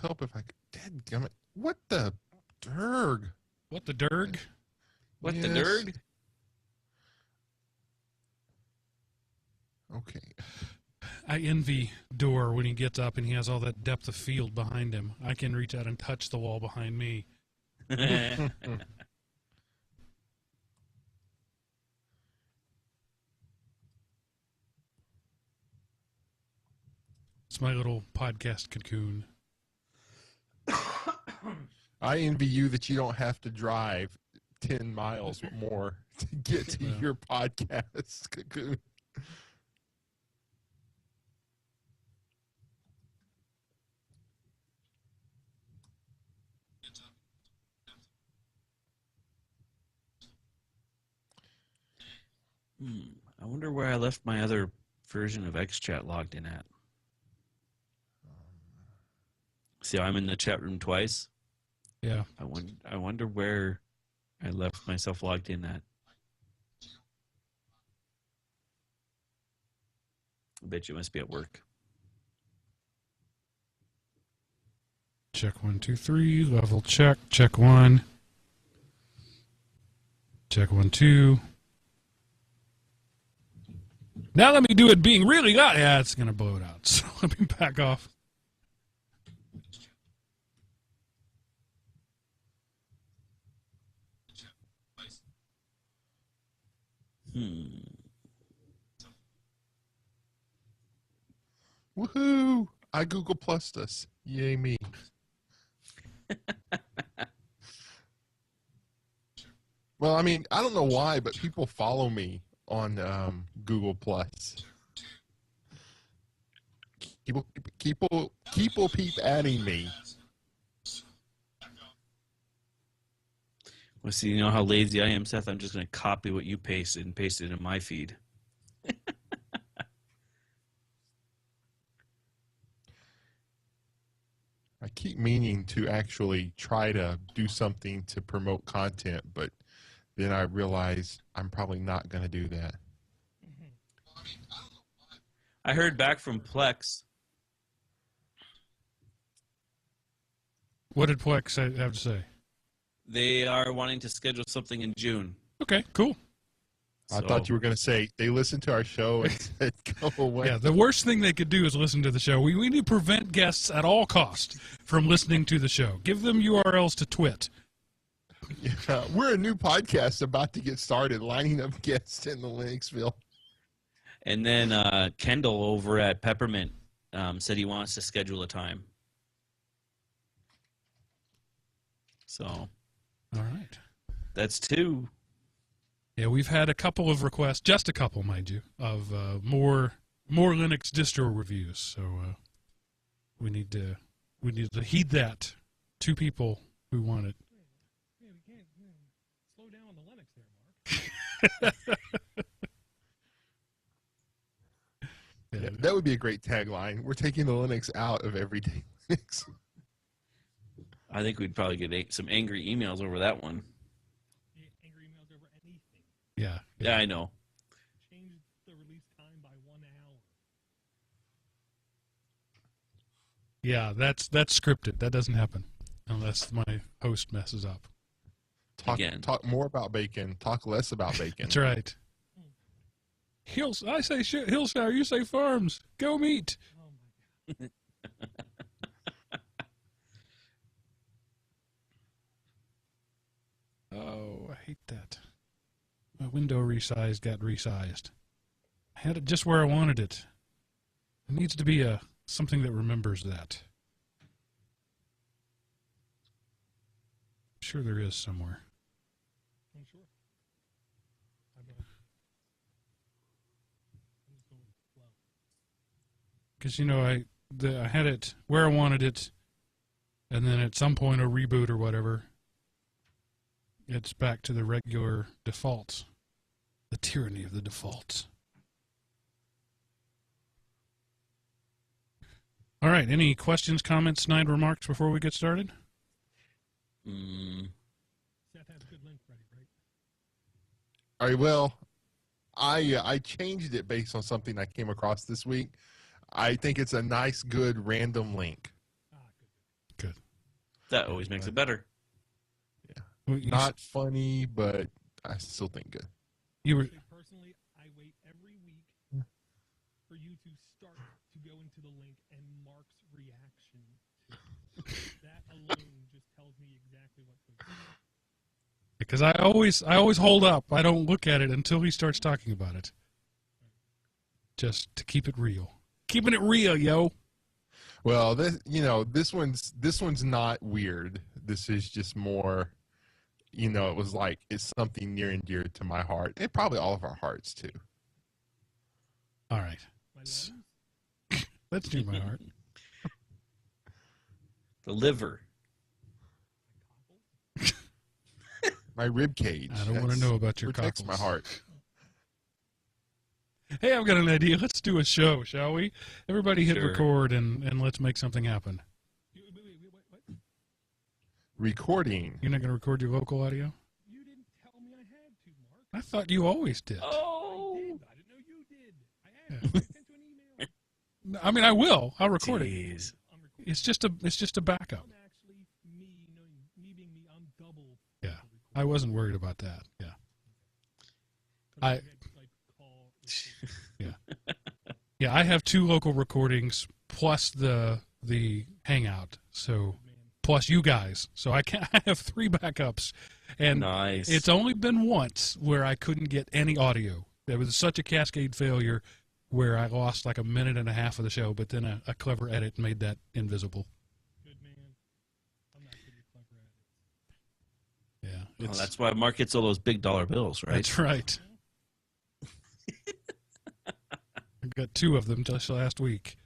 help if I could. Dadgummit. What the derg? What the derg? What the Yes. nerd? Okay. I envy Door when he gets up and he has all that depth of field behind him. I can reach out and touch the wall behind me. It's my little podcast cocoon. I envy you that you don't have to drive 10 miles or more to get to Yeah. your podcast cocoon. I wonder where I left my other version of XChat logged in at. See, I'm in the chat room twice. Yeah. I wonder where I left myself logged in at. I bet you must be at work. Check 1, 2, 3. Level check. Check 1. Check 1, 2. Now let me do it being really loud. Yeah, it's going to blow it out. So let me back off. Woohoo! I Google Plused us. Yay me. Well, I mean, I don't know why, but people follow me on Google Plus. People keep adding me. Well, see, you know how lazy I am, Seth? I'm just going to copy what you pasted and paste it in my feed. I keep meaning to actually try to do something to promote content, but then I realize I'm probably not going to do that. I heard back from Plex. What did Plex have to say? They are wanting to schedule something in June. Okay, cool. I thought you were going to say they listened to our show and said, go away. Yeah, the worst thing they could do is listen to the show. We need to prevent guests at all costs from listening to the show. Give them URLs to twit. Yeah, we're a new podcast about to get started, lining up guests in the Linuxville. And then Kendall over at Peppermint said he wants to schedule a time. So, All right. that's 2. Yeah, we've had a couple of requests, just a couple, mind you, of more Linux distro reviews. So we need to heed that. 2 people who want it. Yeah, we can't slow down on the Linux there, Mark. Yeah, that would be a great tagline. We're taking the Linux out of everyday Linux. I think we'd probably get some angry emails over that one. Angry emails over anything. Yeah, I know. Change the release time by 1 hour. Yeah, that's scripted. That doesn't happen unless my host messes up. Talk more about bacon. Talk less about bacon. That's right. I say Hillshire, you say Farms. Go meet. Oh my God. Oh, I hate that. My window resized got resized. I had it just where I wanted it. It needs to be something that remembers that. I'm sure there is somewhere. I'm sure. Because, you know, I had it where I wanted it, and then at some point a reboot or whatever, it's back to the regular defaults. The tyranny of the defaults. All right, any questions, comments, snide remarks before we get started? All right, well, I changed it based on something I came across this week. I think it's a nice, good random link. That always makes it better. Well, you, Not funny, but I still think good. you were Personally, I wait every week for you to start to go into the link and Mark's reaction. That alone just tells me exactly what to expect. because I always hold up. I don't look at it until he starts talking about it. Just to keep it real. Keeping it real, yo. Well, this one's not weird. This is just more, it was like it's something near and dear to my heart, and probably all of our hearts too. All right. My lungs? Let's do my heart. The liver. My rib cage. I don't want to know about your protects cockles. my heart. Hey, I've got an idea. Let's do a show, shall we? Everybody hit Sure. record and let's make something happen. What? Recording. You're not going to record your local audio? You didn't tell me I had to, Mark. I thought you always did. Oh. I did. I didn't know you did. I asked. I sent you an email. I mean, I will. I'll record it. Jeez. I'm recording. It's just a backup. I'm actually me being me. I'm double. Yeah. I wasn't worried about that. Yeah. I- Yeah, I have 2 local recordings plus the hangout. So plus you guys. So I have 3 backups. And Nice. it's only been once where I couldn't get any audio. There was such a cascade failure where I lost like a minute and a half of the show, but then a clever edit made that invisible. Good man. I'm not good at clever edits. Yeah. Well, it's- that's why Mark gets all those big dollar bills, right? That's right. I got 2 of them just last week.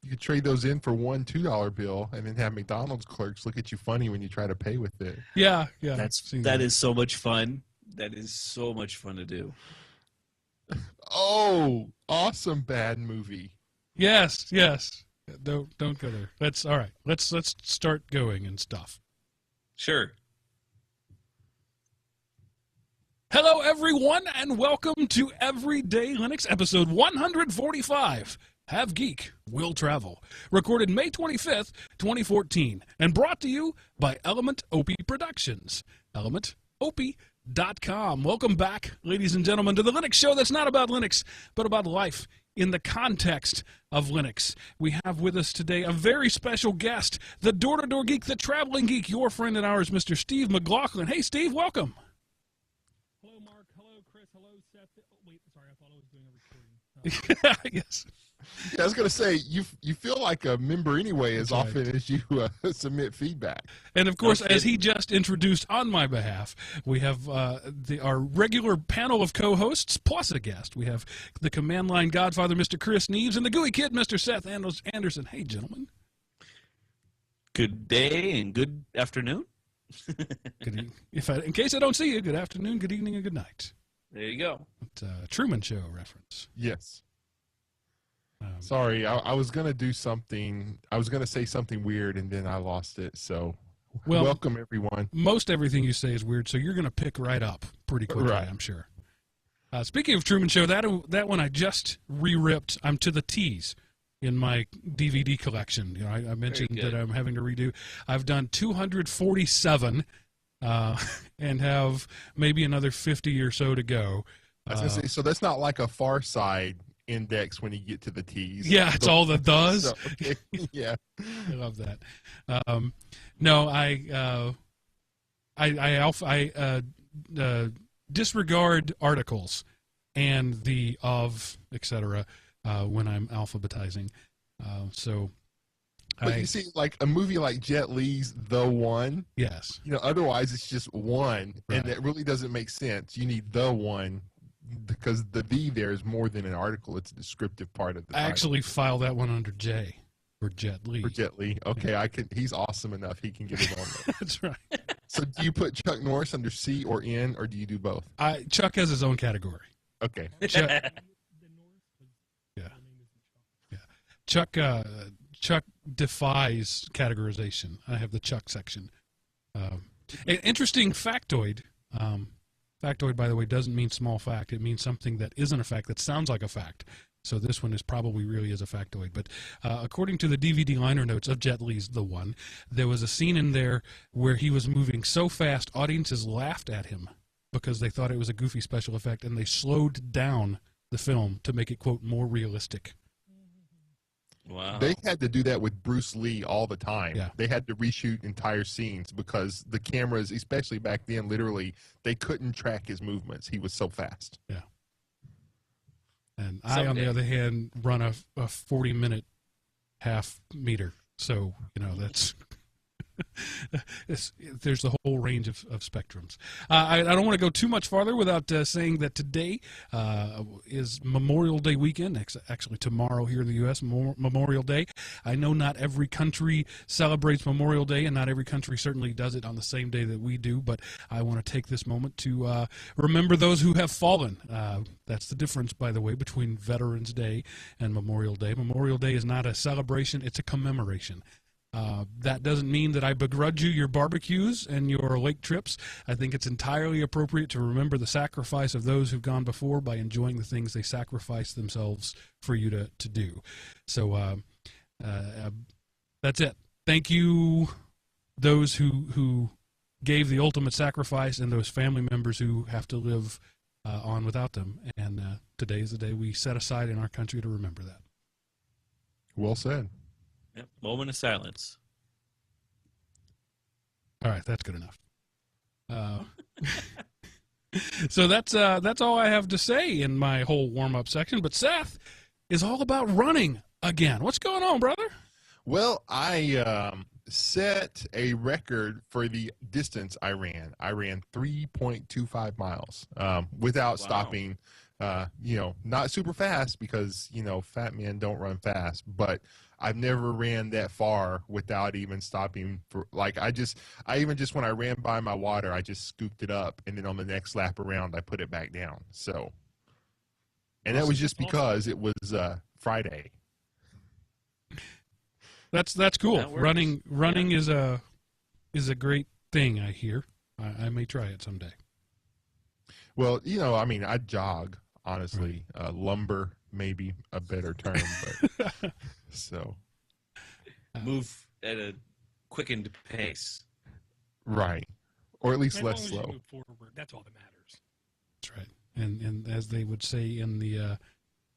You could trade those in for one $2 bill, and then have McDonald's clerks look at you funny when you try to pay with it. Yeah, yeah. That is so much fun. That is so much fun to do. Oh, awesome bad movie. Yes, yes. Don't go there. That's all right. Let's start going and stuff. Sure. Hello, everyone, and welcome to Everyday Linux, episode 145. Have Geek, Will Travel. Recorded May 25th, 2014, and brought to you by Element OP Productions. ElementOP.com. Welcome back, ladies and gentlemen, to the Linux show that's not about Linux, but about life in the context of Linux. We have with us today a very special guest, the door-to-door geek, the traveling geek, your friend and ours, Mr. Steve McLaughlin. Hey, Steve, welcome. Hello, Mark. Hello, Chris. Hello, Seth. Oh, wait, sorry. I thought I was doing a recording. Yes. Yeah, I was going to say, you feel like a member anyway as That's often as you submit feedback. And of course, No as he kidding. just introduced on my behalf, we have our regular panel of co-hosts plus a guest. We have the command line godfather, Mr. Chris Neves, and the GUI kid, Mr. Seth Anderson. Hey, gentlemen. Good day and good afternoon. In case I don't see you, good afternoon, good evening, and good night. There you go. It's a Truman Show reference. Yes. Um, Sorry, I was going to do something. I was going to say something weird, and then I lost it. So, Well- welcome, everyone. most everything you say is weird, so you're going to pick right up pretty quickly, Right. I'm sure. Speaking of Truman Show, that one I just re-ripped. I'm to the T's in my DVD collection. You know, I mentioned Very good. that I'm having to redo. I've done 247 and have maybe another 50 or so to go. I was gonna say, so that's not like a Far Side index when you get to the T's. Yeah, it's all the does. So, okay. Yeah. I love that. No, I disregard articles and the of etc. When I'm alphabetizing. But you see, like a movie like Jet Li's The One, Yes, otherwise it's just one, Right. and that really doesn't make sense. You need The One because the there is more than an article; it's a descriptive part of the I title. actually file that one under J for Jet Li. For Jet Li. Okay, I can. He's awesome enough. He can get his own. name. That's right. So, do you put Chuck Norris under C or N, or do you do both? Chuck has his own category. Okay. Chuck, The North, 'cause Yeah. the name isn't Chuck. Chuck defies categorization. I have the Chuck section. An interesting factoid. Factoid, by the way, doesn't mean small fact. It means something that isn't a fact that sounds like a fact. So this one is probably really is a factoid. But according to the DVD liner notes of Jet Li's The One, there was a scene in there where he was moving so fast, audiences laughed at him because they thought it was a goofy special effect, and they slowed down the film to make it, quote, more realistic. Wow. They had to do that with Bruce Lee all the time. Yeah. They had to reshoot entire scenes because the cameras, especially back then, literally, they couldn't track his movements. He was so fast. Yeah. And I, on the Someday. other hand, run a 40-minute half meter. So, that's... there's the whole range of spectrums. I don't want to go too much farther without saying that today is Memorial Day weekend. Actually, tomorrow here in the U.S., Memorial Day. I know not every country celebrates Memorial Day, and not every country certainly does it on the same day that we do, but I want to take this moment to remember those who have fallen. That's the difference, by the way, between Veterans Day and Memorial Day. Memorial Day is not a celebration, it's a commemoration. That doesn't mean that I begrudge you your barbecues and your lake trips. I think it's entirely appropriate to remember the sacrifice of those who've gone before by enjoying the things they sacrificed themselves for you to do. So that's it. Thank you, those who gave the ultimate sacrifice, and those family members who have to live on without them. And today is the day we set aside in our country to remember that. Well said. Yep. Moment of silence. All right, that's good enough. So that's all I have to say in my whole warm-up section. But Seth is all about running again. What's going on, brother? Well, I set a record for the distance I ran. I ran 3.25 miles without stopping. Not super fast because, fat men don't run fast, but I've never ran that far without even stopping for, like, I even just when I ran by my water, I just scooped it up, and then on the next lap around, I put it back down. So, and that was just because it was Friday. That's cool. That works. Running is a great thing, I hear. I may try it someday. Well, I jog, honestly. Lumber, maybe a better term, but so. Move at a quickened pace. Right. Or at least As less long as you slow. move forward, that's all that matters. That's right. And as they would say in the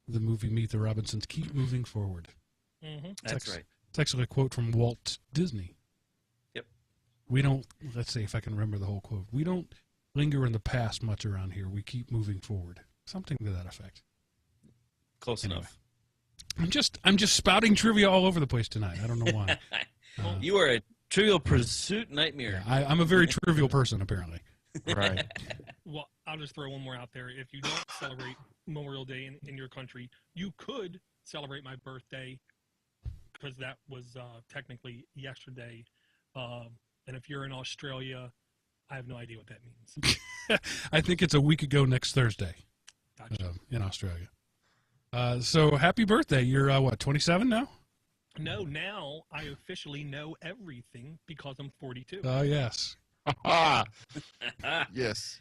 movie Meet the Robinsons, keep moving forward. Mm-hmm. That's right. It's actually a quote from Walt Disney. Yep. We don't, let's see if I can remember the whole quote. We don't linger in the past much around here. We keep moving forward. Something to that effect. Close Anyway. enough. I'm just spouting trivia all over the place tonight. I don't know why. You are a Trivial Pursuit nightmare. I'm a very trivial person, apparently. Right. Well, I'll just throw one more out there. If you don't celebrate Memorial Day in your country, you could celebrate my birthday because that was technically yesterday. And if you're in Australia, I have no idea what that means. I think it's a week ago next Thursday Gotcha. in Australia. So happy birthday. You're, 27 now? No, now I officially know everything because I'm 42. Oh, yes. Yes.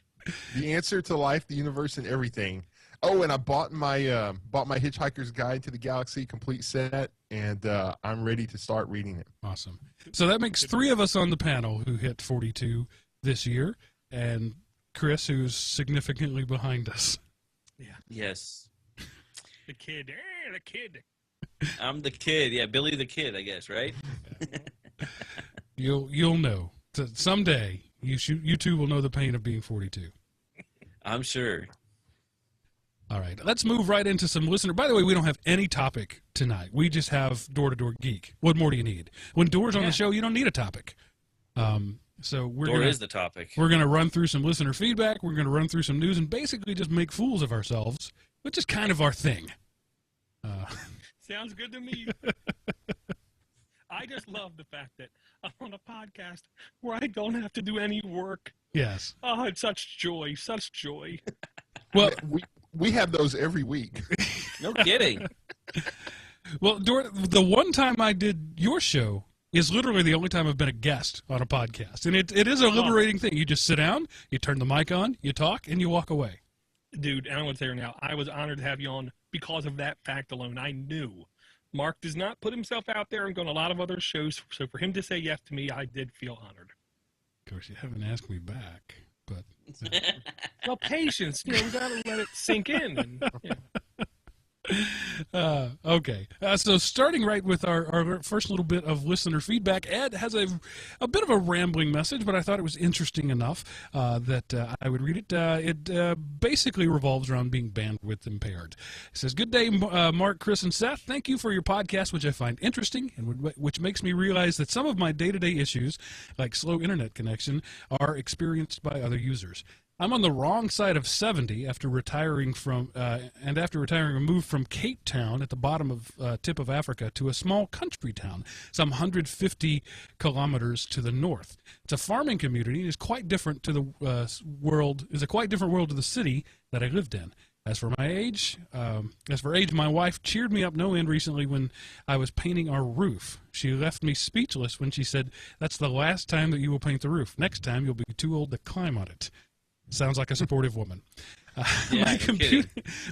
The answer to life, the universe, and everything. Oh, and I bought my Hitchhiker's Guide to the Galaxy complete set, and I'm ready to start reading it. Awesome. So that makes 3 of us on the panel who hit 42 this year, and Chris, who's significantly behind us. Yes. The kid. The kid. I'm the kid. Yeah, Billy the Kid, I guess, right? You'll know. Someday, you two will know the pain of being 42. I'm sure. All right, let's move right into some listener. By the way, we don't have any topic tonight. We just have Door-to-Door Geek. What more do you need? When Door's on the show, you don't need a topic. So Door is the topic. We're going to run through some listener feedback. We're going to run through some news and basically just make fools of ourselves, which is kind of our thing. Sounds good to me. I just love the fact that I'm on a podcast where I don't have to do any work. Yes. Oh, it's such joy, such joy. Well, We have those every week. No kidding. well, the one time I did your show is literally the only time I've been a guest on a podcast. And it is a liberating thing. You just sit down, you turn the mic on, you talk, and you walk away. Dude, and I'm going to say right now, I was honored to have you on because of that fact alone. I knew Mark does not put himself out there and go on a lot of other shows. So for him to say yes to me, I did feel honored. Of course, you haven't asked me back, but Well, patience. We got to let it sink in. And, okay. So starting right with our first little bit of listener feedback, Ed has a bit of a rambling message, but I thought it was interesting enough that I would read it. It basically revolves around being bandwidth impaired. It says, "Good day, Mark, Chris, and Seth. Thank you for your podcast, which I find interesting and which makes me realize that some of my day-to-day issues, like slow internet connection, are experienced by other users. I'm on the wrong side of 70 after retiring from, I moved from Cape Town at the bottom of tip of Africa to a small country town, some 150 kilometers to the north. It's a farming community and is quite different to the world. Is a quite different world to the city that I lived in. As for age, my wife cheered me up no end recently when I was painting our roof. She left me speechless when she said, 'That's the last time that you will paint the roof. Next time you'll be too old to climb on it.' Sounds like a supportive woman. Yeah,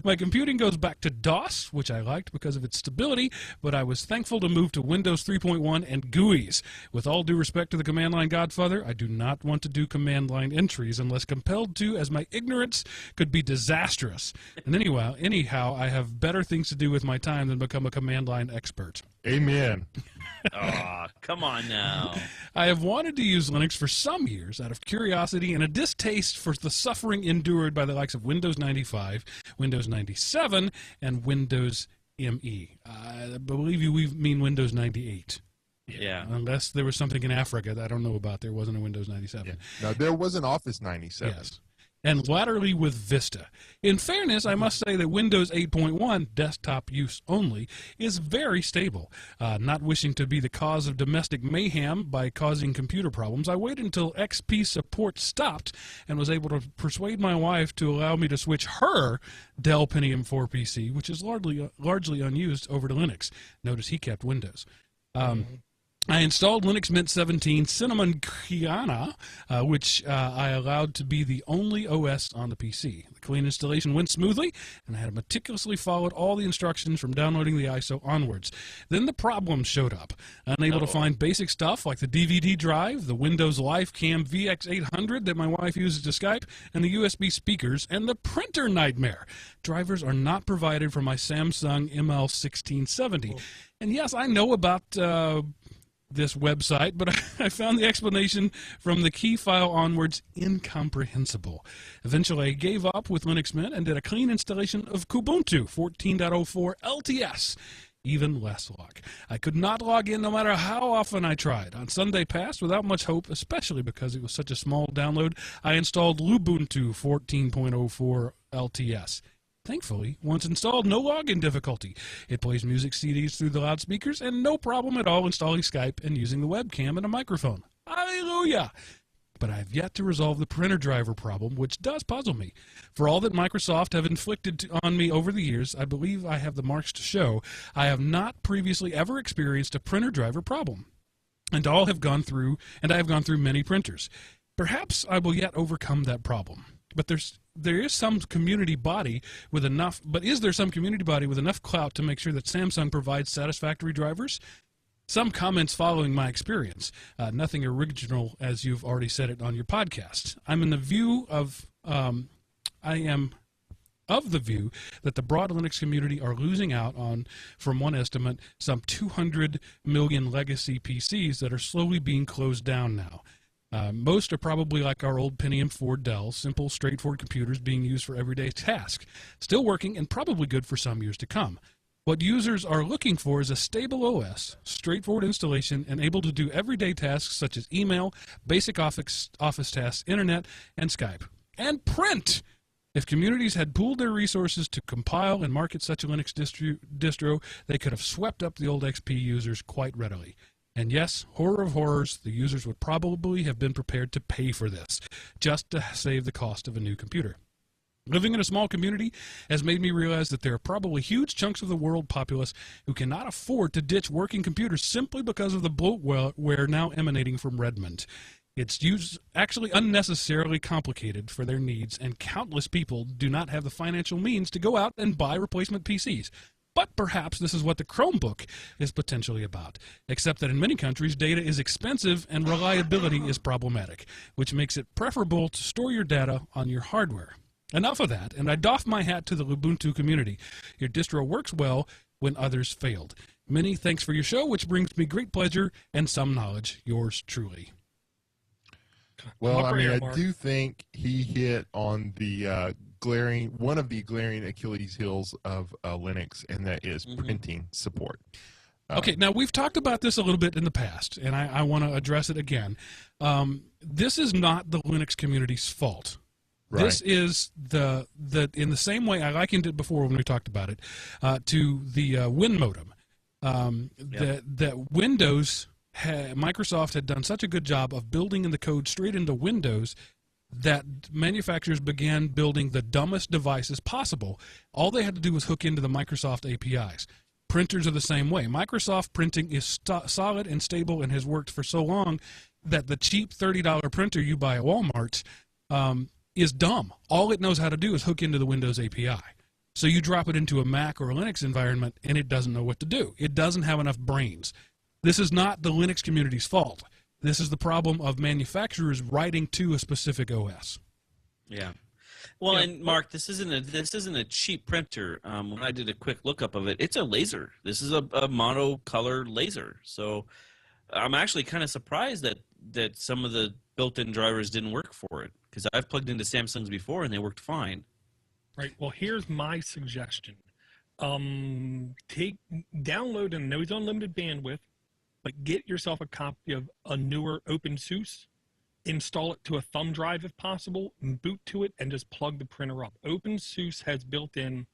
my computing goes back to DOS, which I liked because of its stability, but I was thankful to move to Windows 3.1 and GUIs. With all due respect to the command line godfather, I do not want to do command line entries unless compelled to, as my ignorance could be disastrous. And anyhow, I have better things to do with my time than become a command line expert." Amen. Oh, come on now. I have wanted to use Linux for some years out of curiosity and a distaste for the suffering endured by the likes of Windows 95, Windows 97, and Windows ME. I believe we mean Windows 98. Yeah. Unless there was something in Africa that I don't know about. There wasn't a Windows 97. Yeah. Now, there was an Office 97. Yes. And latterly with Vista. In fairness, I must say that Windows 8.1, desktop use only, is very stable. Not wishing to be the cause of domestic mayhem by causing computer problems, I waited until XP support stopped and was able to persuade my wife to allow me to switch her Dell Pentium 4 PC, which is largely unused, over to Linux. Notice he kept Windows. I installed Linux Mint 17 Cinnamon Kiana, which I allowed to be the only OS on the PC. The clean installation went smoothly, and I had meticulously followed all the instructions from downloading the ISO onwards. Then the problems showed up. Unable to find basic stuff like the DVD drive, the Windows LifeCam VX800 that my wife uses to Skype, and the USB speakers, and the printer nightmare. Drivers are not provided for my Samsung ML1670. And yes, I know about this website, but I found the explanation from the key file onwards incomprehensible. Eventually, I gave up with Linux Mint and did a clean installation of Kubuntu 14.04 LTS. Even less luck. I could not log in no matter how often I tried. On Sunday past, without much hope, especially because it was such a small download, I installed Lubuntu 14.04 LTS. Thankfully, once installed, no login difficulty. It plays music CDs through the loudspeakers, and no problem at all installing Skype and using the webcam and a microphone. Hallelujah! But I have yet to resolve the printer driver problem, which does puzzle me. For all that Microsoft have inflicted on me over the years, I believe I have the marks to show. I have not previously ever experienced a printer driver problem, and I have gone through many printers. Perhaps I will yet overcome that problem. But there is some community body with enough. But is there some community body with enough clout to make sure that Samsung provides satisfactory drivers? Some comments following my experience. Nothing original, as you've already said it on your podcast. I am of the view that the broad Linux community are losing out on, from one estimate, some 200 million legacy PCs that are slowly being closed down now. Most are probably like our old Pentium 4 Dell, simple, straightforward computers being used for everyday tasks, still working and probably good for some years to come. What users are looking for is a stable OS, straightforward installation, and able to do everyday tasks such as email, basic office tasks, internet, and Skype. And print! If communities had pooled their resources to compile and market such a Linux distro, they could have swept up the old XP users quite readily. And yes, horror of horrors, the users would probably have been prepared to pay for this, just to save the cost of a new computer. Living in a small community has made me realize that there are probably huge chunks of the world populace who cannot afford to ditch working computers simply because of the bloatware now emanating from Redmond. actually unnecessarily complicated for their needs, and countless people do not have the financial means to go out and buy replacement PCs. But perhaps this is what the Chromebook is potentially about, except that in many countries, data is expensive and reliability is problematic, which makes it preferable to store your data on your hardware. Enough of that, and I doff my hat to the Ubuntu community. Your distro works well when others failed. Many thanks for your show, which brings me great pleasure and some knowledge. Yours truly. Well, I mean, I do think he hit on the one of the glaring Achilles heels of Linux, and that is printing support. Okay, now we've talked about this a little bit in the past, and I want to address it again. This is not the Linux community's fault. Right. This is the in the same way I likened it before when we talked about it to the Win modem. That Windows. Microsoft had done such a good job of building in the code straight into Windows that manufacturers began building the dumbest devices possible. All they had to do was hook into the Microsoft APIs. Printers are the same way. Microsoft printing is solid and stable and has worked for so long that the cheap $30 printer you buy at Walmart is dumb. All it knows how to do is hook into the Windows API. So you drop it into a Mac or a Linux environment and it doesn't know what to do. It doesn't have enough brains. This is not the Linux community's fault. This is the problem of manufacturers writing to a specific OS. Yeah. Well, and Mark, this isn't a cheap printer. When I did a quick lookup of it, it's a laser. This is a monocolor laser. So I'm actually kind of surprised that some of the built-in drivers didn't work for it, because I've plugged into Samsungs before and they worked fine. Right. Well, here's my suggestion. Download a Nose Unlimited bandwidth, but get yourself a copy of a newer OpenSUSE, install it to a thumb drive if possible, and boot to it, and just plug the printer up. OpenSUSE has built-in,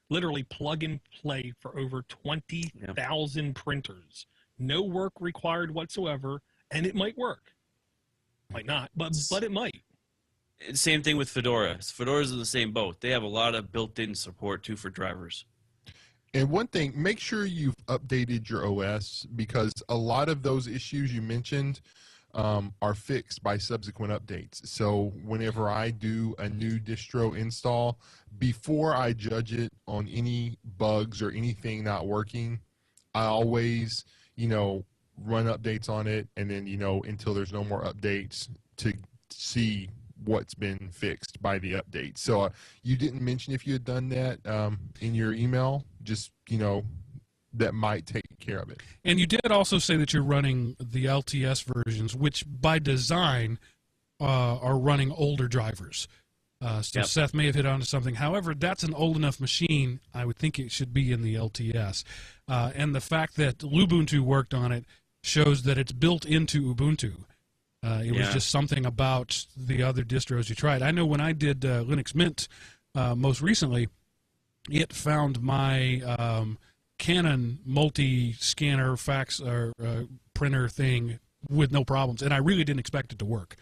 literally plug and play for over 20,000 printers. No work required whatsoever, and it might work. Might not, but it might. Same thing with Fedora. Fedora's in the same boat. They have a lot of built-in support too for drivers. And one thing, make sure you've updated your OS, because a lot of those issues you mentioned are fixed by subsequent updates. So whenever I do a new distro install, before I judge it on any bugs or anything not working, I always, run updates on it, and then, until there's no more updates to see what's been fixed by the update. So you didn't mention if you had done that in your email, just, that might take care of it. And you did also say that you're running the LTS versions, which by design are running older drivers. So Seth may have hit onto something. However, that's an old enough machine. I would think it should be in the LTS. And the fact that Lubuntu worked on it shows that it's built into Ubuntu. It was just something about the other distros you tried. I know when I did Linux Mint most recently, it found my Canon multi-scanner fax or printer thing with no problems, and I really didn't expect it to work.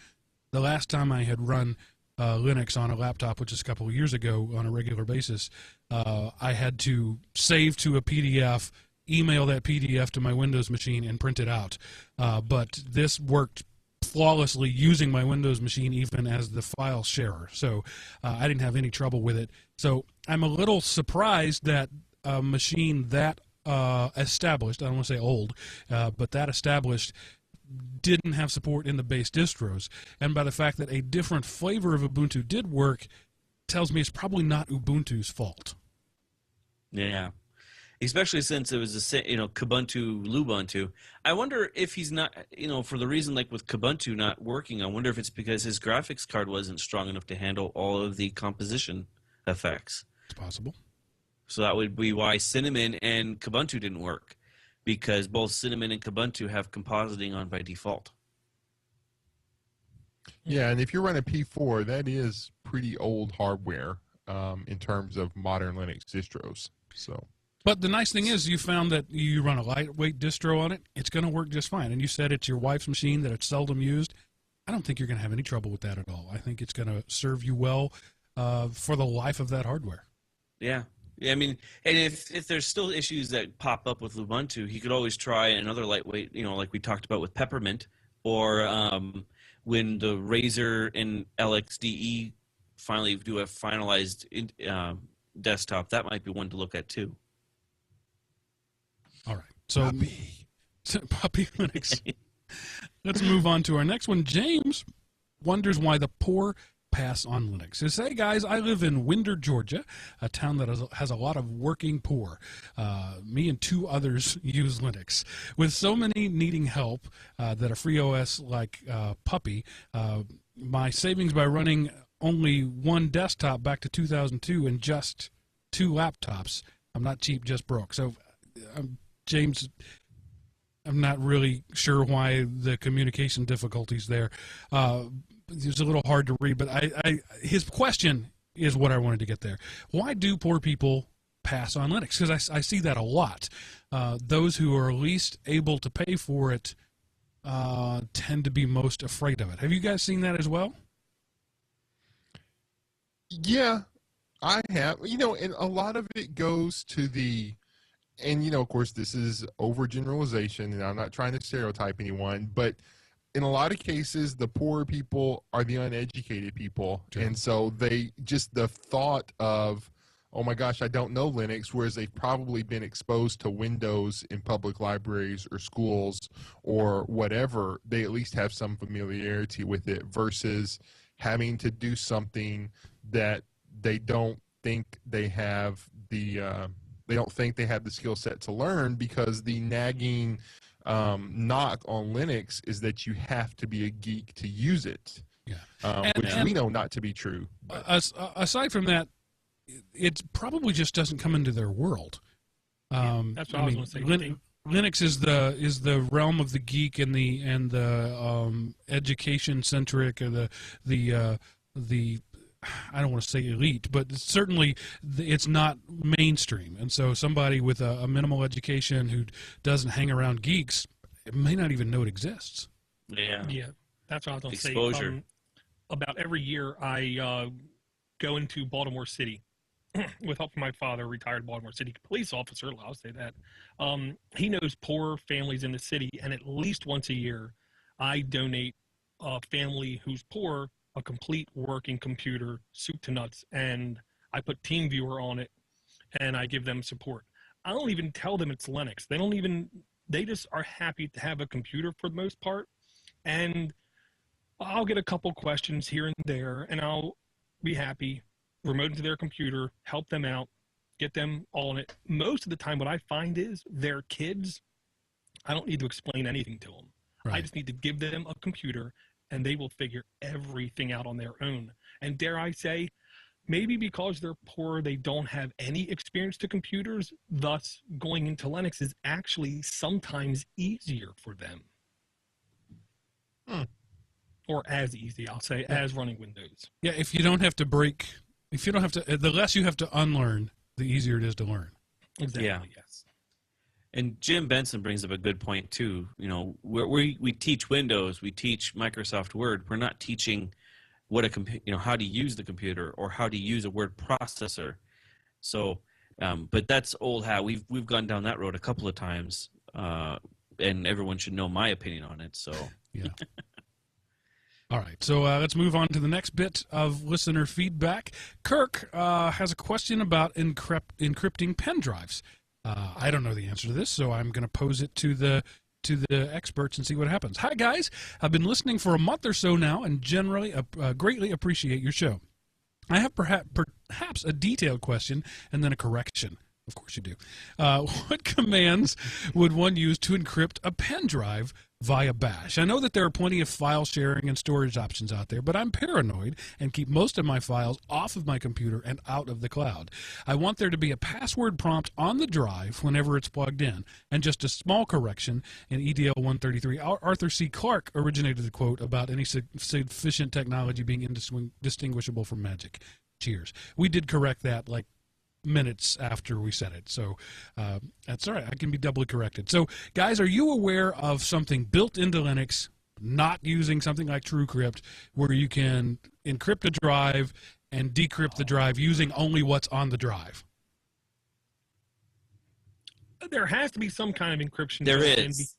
The last time I had run Linux on a laptop, which is a couple of years ago on a regular basis, I had to save to a PDF, email that PDF to my Windows machine, and print it out. But this worked flawlessly using my Windows machine even as the file sharer. So I didn't have any trouble with it. So I'm a little surprised that a machine that established, I don't want to say old, but that established didn't have support in the base distros. And by the fact that a different flavor of Ubuntu did work tells me it's probably not Ubuntu's fault. Yeah. Especially since it was Kubuntu, Lubuntu. I wonder if he's not, for the reason like with Kubuntu not working, I wonder if it's because his graphics card wasn't strong enough to handle all of the composition effects. It's possible. So that would be why Cinnamon and Kubuntu didn't work, because both Cinnamon and Kubuntu have compositing on by default. Yeah, and if you're running P4, that is pretty old hardware in terms of modern Linux distros. So. But the nice thing is you found that you run a lightweight distro on it, it's going to work just fine. And you said it's your wife's machine, that it's seldom used. I don't think you're going to have any trouble with that at all. I think it's going to serve you well for the life of that hardware. Yeah. Yeah, I mean, and if there's still issues that pop up with Ubuntu, he could always try another lightweight, like we talked about with Peppermint, or when the Razer and LXDE finally do a finalized desktop, that might be one to look at too. All right. So Puppy Linux. Let's move on to our next one. James wonders why the poor pass on Linux. He says, hey guys, I live in Winder, Georgia, a town that has a lot of working poor. Me and 2 others use Linux. With so many needing help that a free OS like Puppy, my savings by running only 1 desktop back to 2002 and just 2 laptops. I'm not cheap, just broke. So, James, I'm not really sure why the communication difficulties there. It's a little hard to read, but his question is what I wanted to get there. Why do poor people pass on Linux? Because I see that a lot. Those who are least able to pay for it tend to be most afraid of it. Have you guys seen that as well? Yeah, I have. And a lot of it goes to and of course, this is overgeneralization, and I'm not trying to stereotype anyone, but in a lot of cases, the poor people are the uneducated people. Sure. And so the thought of, oh my gosh, I don't know Linux, whereas they've probably been exposed to Windows in public libraries or schools or whatever, they at least have some familiarity with it versus having to do something that they don't think they have the skill set to learn, because the nagging knock on Linux is that you have to be a geek to use it. Yeah, which we know not to be true. Aside from that, it probably just doesn't come into their world. That's what I was going to say. Linux is the realm of the geek and the education centric, or the I don't want to say elite, but certainly it's not mainstream. And so somebody with a minimal education who doesn't hang around geeks may not even know it exists. Yeah. That's what I was going to say. Exposure. About every year, I go into Baltimore City with help from my father, a retired Baltimore City police officer. I'll say that. He knows poor families in the city, and at least once a year, I donate a family who's poor a complete working computer, soup to nuts, and I put TeamViewer on it, and I give them support. I don't even tell them it's Linux. They just are happy to have a computer for the most part, and I'll get a couple questions here and there, and I'll be happy, remote into their computer, help them out, get them all in it. Most of the time what I find is their kids, I don't need to explain anything to them. Right. I just need to give them a computer, and they will figure everything out on their own. And dare I say, maybe because they're poor, they don't have any experience to computers, thus going into Linux is actually sometimes easier for them. Or as easy, I'll say, as running Windows. Yeah, if you don't have to the less you have to unlearn, the easier it is to learn. Exactly, yeah. Yes. And Jim Benson brings up a good point too. We teach Windows, we teach Microsoft Word. We're not teaching how to use the computer or how to use a word processor. So, but that's old hat. We've gone down that road a couple of times, and everyone should know my opinion on it. So, yeah. All right, so let's move on to the next bit of listener feedback. Kirk has a question about encrypting pen drives. I don't know the answer to this, so I'm going to pose it to the experts and see what happens. Hi, guys. I've been listening for a month or so now and generally greatly appreciate your show. I have perhaps a detailed question and then a correction. Of course you do. What commands would one use to encrypt a pen drive via bash? I know that there are plenty of file sharing and storage options out there, but I'm paranoid and keep most of my files off of my computer and out of the cloud. I want there to be a password prompt on the drive whenever it's plugged in. And just a small correction, in EDL 133, Arthur C. Clarke originated the quote about any sufficient technology being indistinguishable from magic. Cheers. We did correct that like minutes after we said it, so that's all right. I can be doubly corrected. So guys, are you aware of something built into Linux, not using something like TrueCrypt, where you can encrypt a drive and decrypt the drive using only what's on the drive? There has to be some kind of encryption. There is.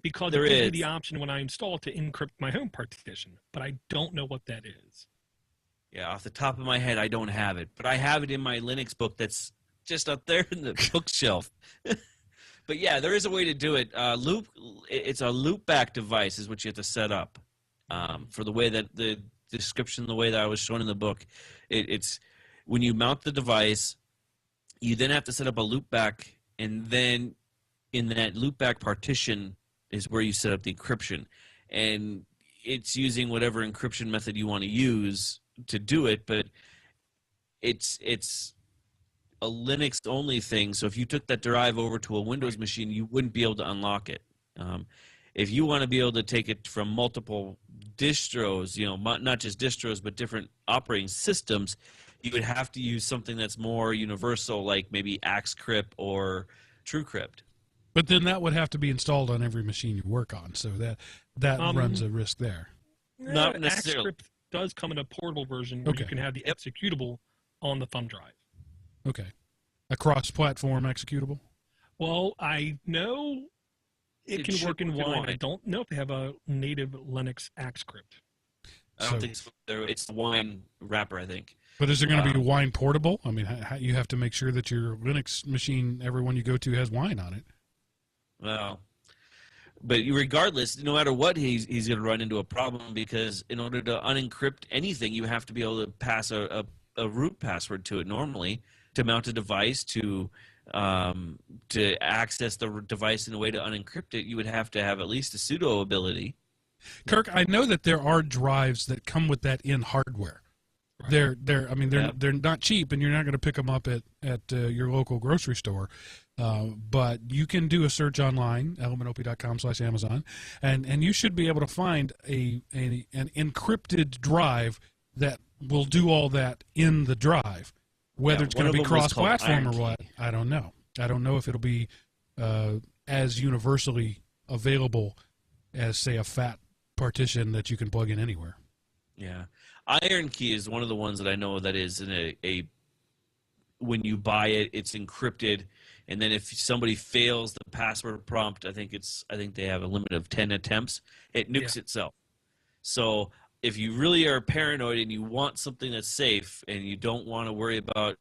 because There it gives me is. the option when I install it to encrypt my home partition, but I don't know what that is. Yeah, off the top of my head, I don't have it, but I have it in my Linux book that's just up there in the bookshelf. But yeah, there is a way to do it. It's a loopback device is what you have to set up. For the way that the description, the way that I was shown in the book, it's when you mount the device, you then have to set up a loopback, and then in that loopback partition is where you set up the encryption, and it's using whatever encryption method you want to use to do it, but it's a Linux only thing. So if you took that drive over to a Windows machine, you wouldn't be able to unlock it. If you want to be able to take it from multiple distros, not just distros, but different operating systems, you would have to use something that's more universal, like maybe AxeCrypt or TrueCrypt. But then that would have to be installed on every machine you work on, so that runs a risk there. Not necessarily. AxeCrypt does come in a portable version where Okay. you can have the executable on the thumb drive. Okay. A cross-platform executable? Well, I know it It can should work in work in Wine. I Wine. don't know if they have a native Linux AxeCrypt. I don't So- think so. It's the Wine wrapper, I think. But is there going to be Wow. Wine portable? I mean, you have to make sure that your Linux machine, everyone you go to, has Wine on it. Well, but regardless, no matter what, he's going to run into a problem, because in order to unencrypt anything, you have to be able to pass a root password to it normally to mount a device, to access the device in a way to unencrypt it. You would have to have at least a sudo ability. Kirk, I know that there are drives that come with that in hardware. Right. They're not cheap, and you're not going to pick them up at your local grocery store. But you can do a search online, elementop.com/Amazon, and you should be able to find an encrypted drive that will do all that in the drive. Whether Yeah, it's going one to of be them was called cross-platform or Iron what, Key. I don't know. I don't know if it'll be as universally available as, say, a FAT partition that you can plug in anywhere. Yeah, Iron Key is one of the ones that I know that is in a when you buy it, it's encrypted, and then if somebody fails the password prompt, I think they have a limit of 10 attempts. It nukes itself. So if you really are paranoid and you want something that's safe and you don't want to worry about,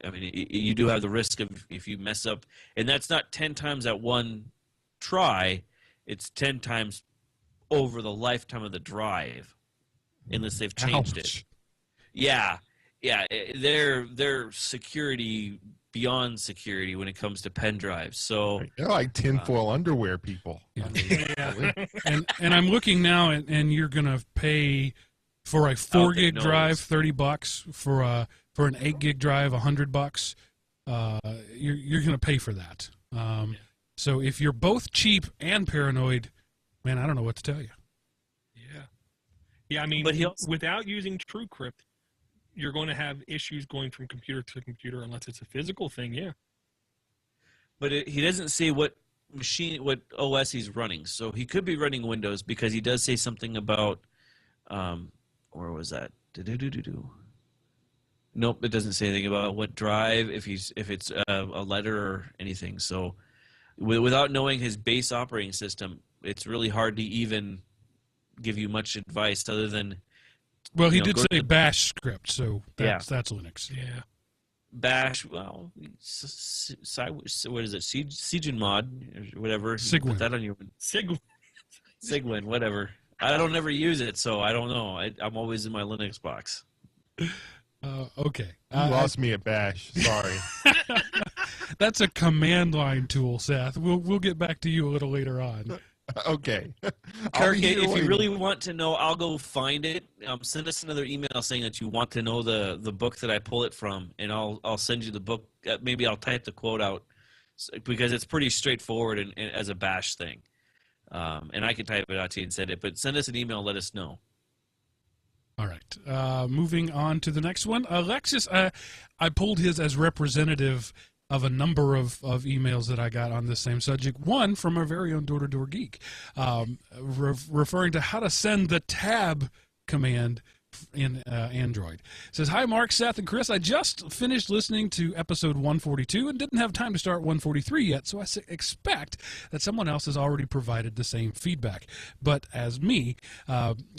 I mean, you do have the risk of, if you mess up, and that's not 10 times at one try, it's 10 times over the lifetime of the drive, unless they've changed it. Ouch. Yeah, they're security beyond security when it comes to pen drives. So They're like tinfoil underwear people. Yeah. I mean, really. And I'm looking now, and you're going to pay for a 4 gig knows. drive $30, for an 8 gig drive $100. You're going to pay for that. So if you're both cheap and paranoid, man, I don't know what to tell you. Yeah, I mean, But he also- without using TrueCrypt, you're going to have issues going from computer to computer unless it's a physical thing. Yeah. But he doesn't say what OS he's running. So he could be running Windows, because he does say something about, where was that? Nope, it doesn't say anything about what drive, if it's a letter or anything. So without knowing his base operating system, it's really hard to even give you much advice other than Well, he You know, did go say to- bash script, so Yeah. that's Linux. Yeah. Bash. Well, what is it? Cygwin mod or whatever. You Cygwin. Put that on your Cygwin, whatever. I don't ever use it, so I don't know. I'm always in my Linux box. Okay. You lost me at Bash. Sorry. That's a command line tool, Seth. We'll get back to you a little later on. Okay. I'll Kirk, be here if you waiting. really want to know, I'll go find it. Send us another email saying that you want to know the book that I pull it from, and I'll send you the book. Maybe I'll type the quote out, because it's pretty straightforward and as a bash thing. And I can type it out to you and send it. But send us an email and let us know. All right. Moving on to the next one. Alexis, I pulled his as representative of a number of emails that I got on this same subject. One from our very own Door-to-Door Geek, referring to how to send the tab command in Android. It says, "Hi, Mark, Seth, and Chris. I just finished listening to episode 142 and didn't have time to start 143 yet, so I expect that someone else has already provided the same feedback. But as me,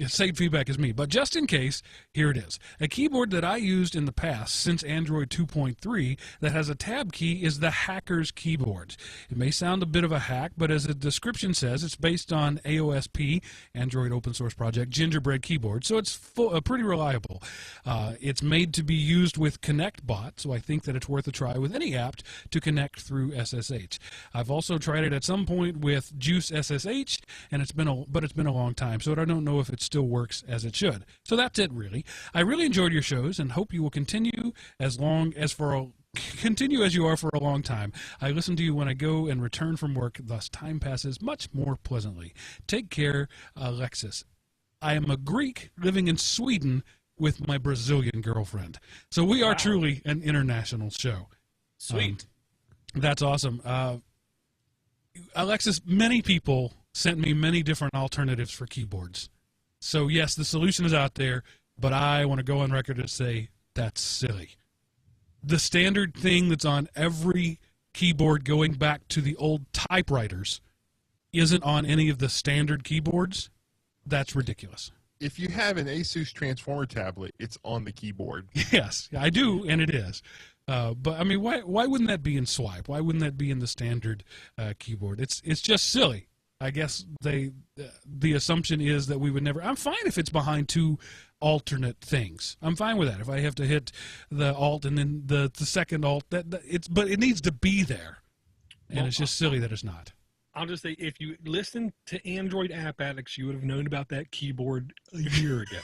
same feedback as me. But just in case, here it is. A keyboard that I used in the past since Android 2.3 that has a tab key is the Hacker's keyboard. It may sound a bit of a hack, but as the description says, it's based on AOSP, Android Open Source Project, Gingerbread keyboard, so it's pretty reliable. It's made to be used with ConnectBot, so I think that it's worth a try with any app to connect through SSH. I've also tried it at some point with Juice SSH, and it's been a long time, so I don't know if it still works as it should. So that's it, really. I really enjoyed your shows and hope you will continue as you are for a long time. I listen to you when I go and return from work, thus time passes much more pleasantly. Take care, Alexis. I am a Greek living in Sweden with my Brazilian girlfriend. So we are truly an international show. Sweet. That's awesome. Alexis, many people sent me many different alternatives for keyboards. So yes, the solution is out there, but I want to go on record and say that's silly. The standard thing that's on every keyboard going back to the old typewriters isn't on any of the standard keyboards. That's ridiculous. If you have an Asus Transformer tablet, it's on the keyboard. Yes, I do, and it is. But I mean, why wouldn't that be in Swipe? Why wouldn't that be in the standard keyboard? It's just silly. I guess the assumption is that we would never. I'm fine if it's behind two alternate things. I'm fine with that. If I have to hit the Alt and then the second Alt, but it needs to be there, and it's just silly that it's not. I'll just say, if you listened to Android App Addicts, you would have known about that keyboard a year ago.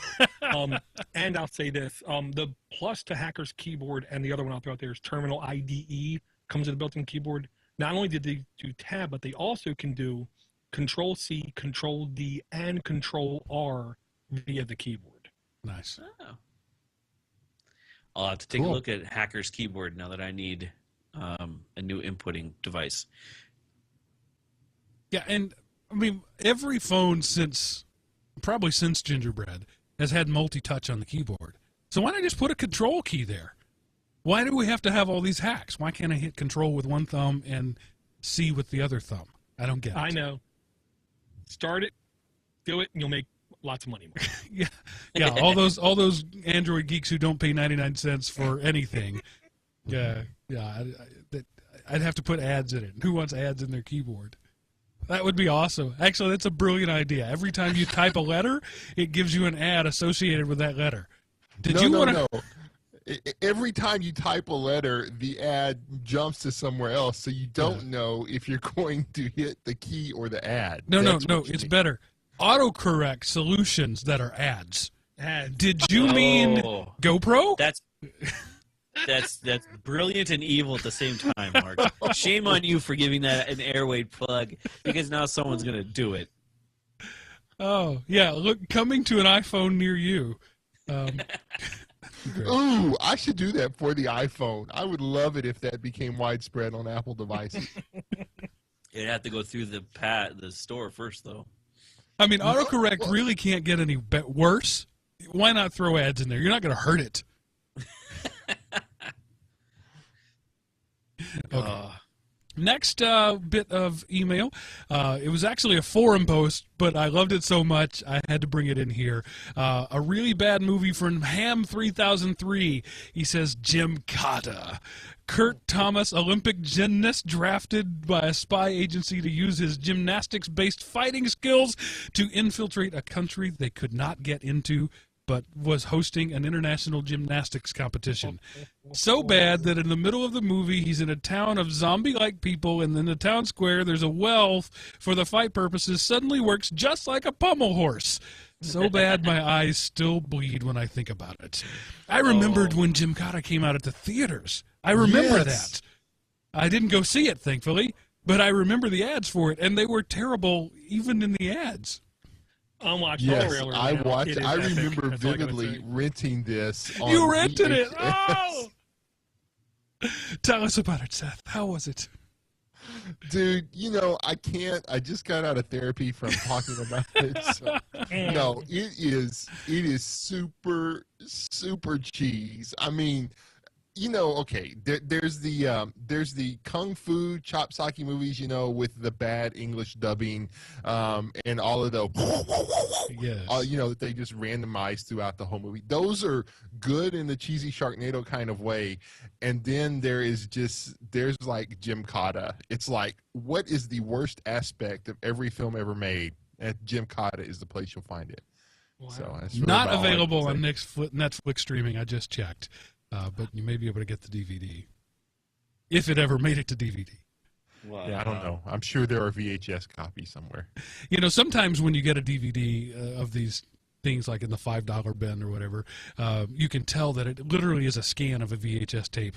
And I'll say this, the plus to Hacker's keyboard and the other one I'll throw out there is Terminal IDE, comes with a built-in keyboard. Not only did they do tab, but they also can do Control-C, Control-D, and Control-R via the keyboard. Nice. Oh. I'll have to take a look at Hacker's keyboard now that I need a new inputting device. Yeah, and I mean, every phone probably since Gingerbread has had multi-touch on the keyboard. So why not just put a control key there? Why do we have to have all these hacks? Why can't I hit control with one thumb and C with the other thumb? I don't get it. I know. Start it, do it, and you'll make lots of money. Yeah. All those Android geeks who don't pay 99 cents for anything. I'd have to put ads in it. Who wants ads in their keyboard? That would be awesome. Actually, that's a brilliant idea. Every time you type a letter, it gives you an ad associated with that letter. No. Every time you type a letter, the ad jumps to somewhere else, so you don't know if you're going to hit the key or the ad. No, it's better. Autocorrect solutions that are ads. Did you mean GoPro? That's brilliant and evil at the same time, Mark. Shame on you for giving that an airway plug, because now someone's going to do it. Oh, yeah. Look, coming to an iPhone near you. Ooh, I should do that for the iPhone. I would love it if that became widespread on Apple devices. You'd have to go through the store first, though. I mean, autocorrect really can't get any worse. Why not throw ads in there? You're not going to hurt it. Okay. Next bit of email. It was actually a forum post, but I loved it so much I had to bring it in here. A really bad movie from Ham 3003. He says Gymkata. Kurt Thomas, Olympic gymnast drafted by a spy agency to use his gymnastics-based fighting skills to infiltrate a country they could not get into, but was hosting an international gymnastics competition. So bad that in the middle of the movie, he's in a town of zombie-like people, and in the town square, there's a well for the fight purposes, suddenly works just like a pommel horse. So bad my eyes still bleed when I think about it. I remembered when Gymkata came out at the theaters. I remember that. I didn't go see it, thankfully, but I remember the ads for it, and they were terrible even in the ads. Yes, I remember vividly renting this. You rented it? Oh! Tell us about it, Seth. How was it? Dude, I can't. I just got out of therapy from talking about it. So, no, it is super, super cheese. I mean, okay, there's the kung fu chop socky movies, with the bad English dubbing, and all of the Yes. that they just randomized throughout the whole movie. Those are good in the cheesy Sharknado kind of way. And then there's like Gymkata. It's like, what is the worst aspect of every film ever made? At Gymkata is the place you'll find it. Wow. So that's really Not about all I can available say. on Netflix streaming. I just checked, but you may be able to get the DVD if it ever made it to DVD. Wow. Yeah, I don't know. I'm sure there are VHS copies somewhere. Sometimes when you get a DVD of these things, like in the $5 bin or whatever, you can tell that it literally is a scan of a VHS tape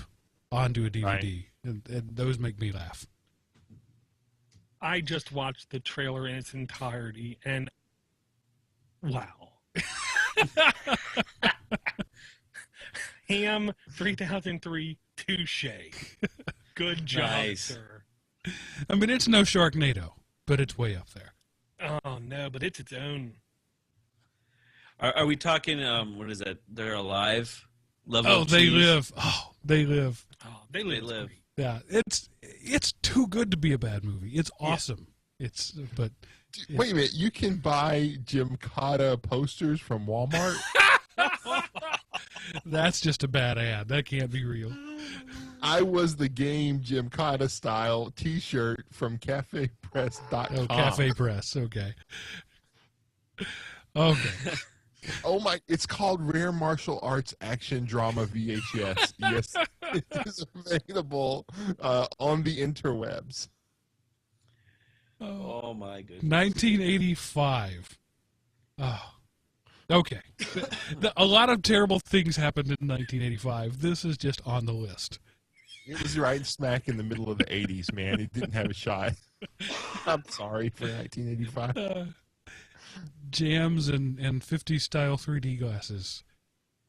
onto a DVD, Right. and those make me laugh. I just watched the trailer in its entirety, and wow. Ham 3003, touche. Good job, Nice. sir. I mean, it's no Sharknado, but it's way up there. Oh, no, but it's its own. Are we talking? What is that? They're alive. Level Oh, of they cheese? live. Oh, they live. Oh, they live. Great. Yeah, it's too good to be a bad movie. It's awesome. But Wait a minute, you can buy Gymkata posters from Walmart? that's just a bad ad. That can't be real. I was the game Gymkata style t-shirt from cafepress.com. Oh, Cafe Press. Okay. Okay. Oh my, it's called Rare Martial Arts Action Drama VHS. Yes, it is available on the interwebs. Oh my goodness. 1985. Oh. Okay. A lot of terrible things happened in 1985. This is just on the list. It was right smack in the middle of the 80s, man. It didn't have a shot. I'm sorry for 1985. Jams and 50s style 3D glasses.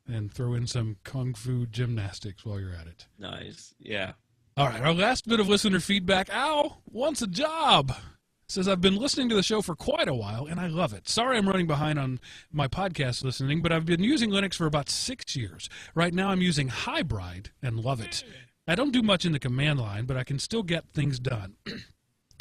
And throw in some kung fu gymnastics while you're at it. Nice. Yeah. All right, our last bit of listener feedback. Al wants a job. Says, I've been listening to the show for quite a while, and I love it. Sorry I'm running behind on my podcast listening, but I've been using Linux for about 6 years. Right now I'm using Hybrid and love it. I don't do much in the command line, but I can still get things done.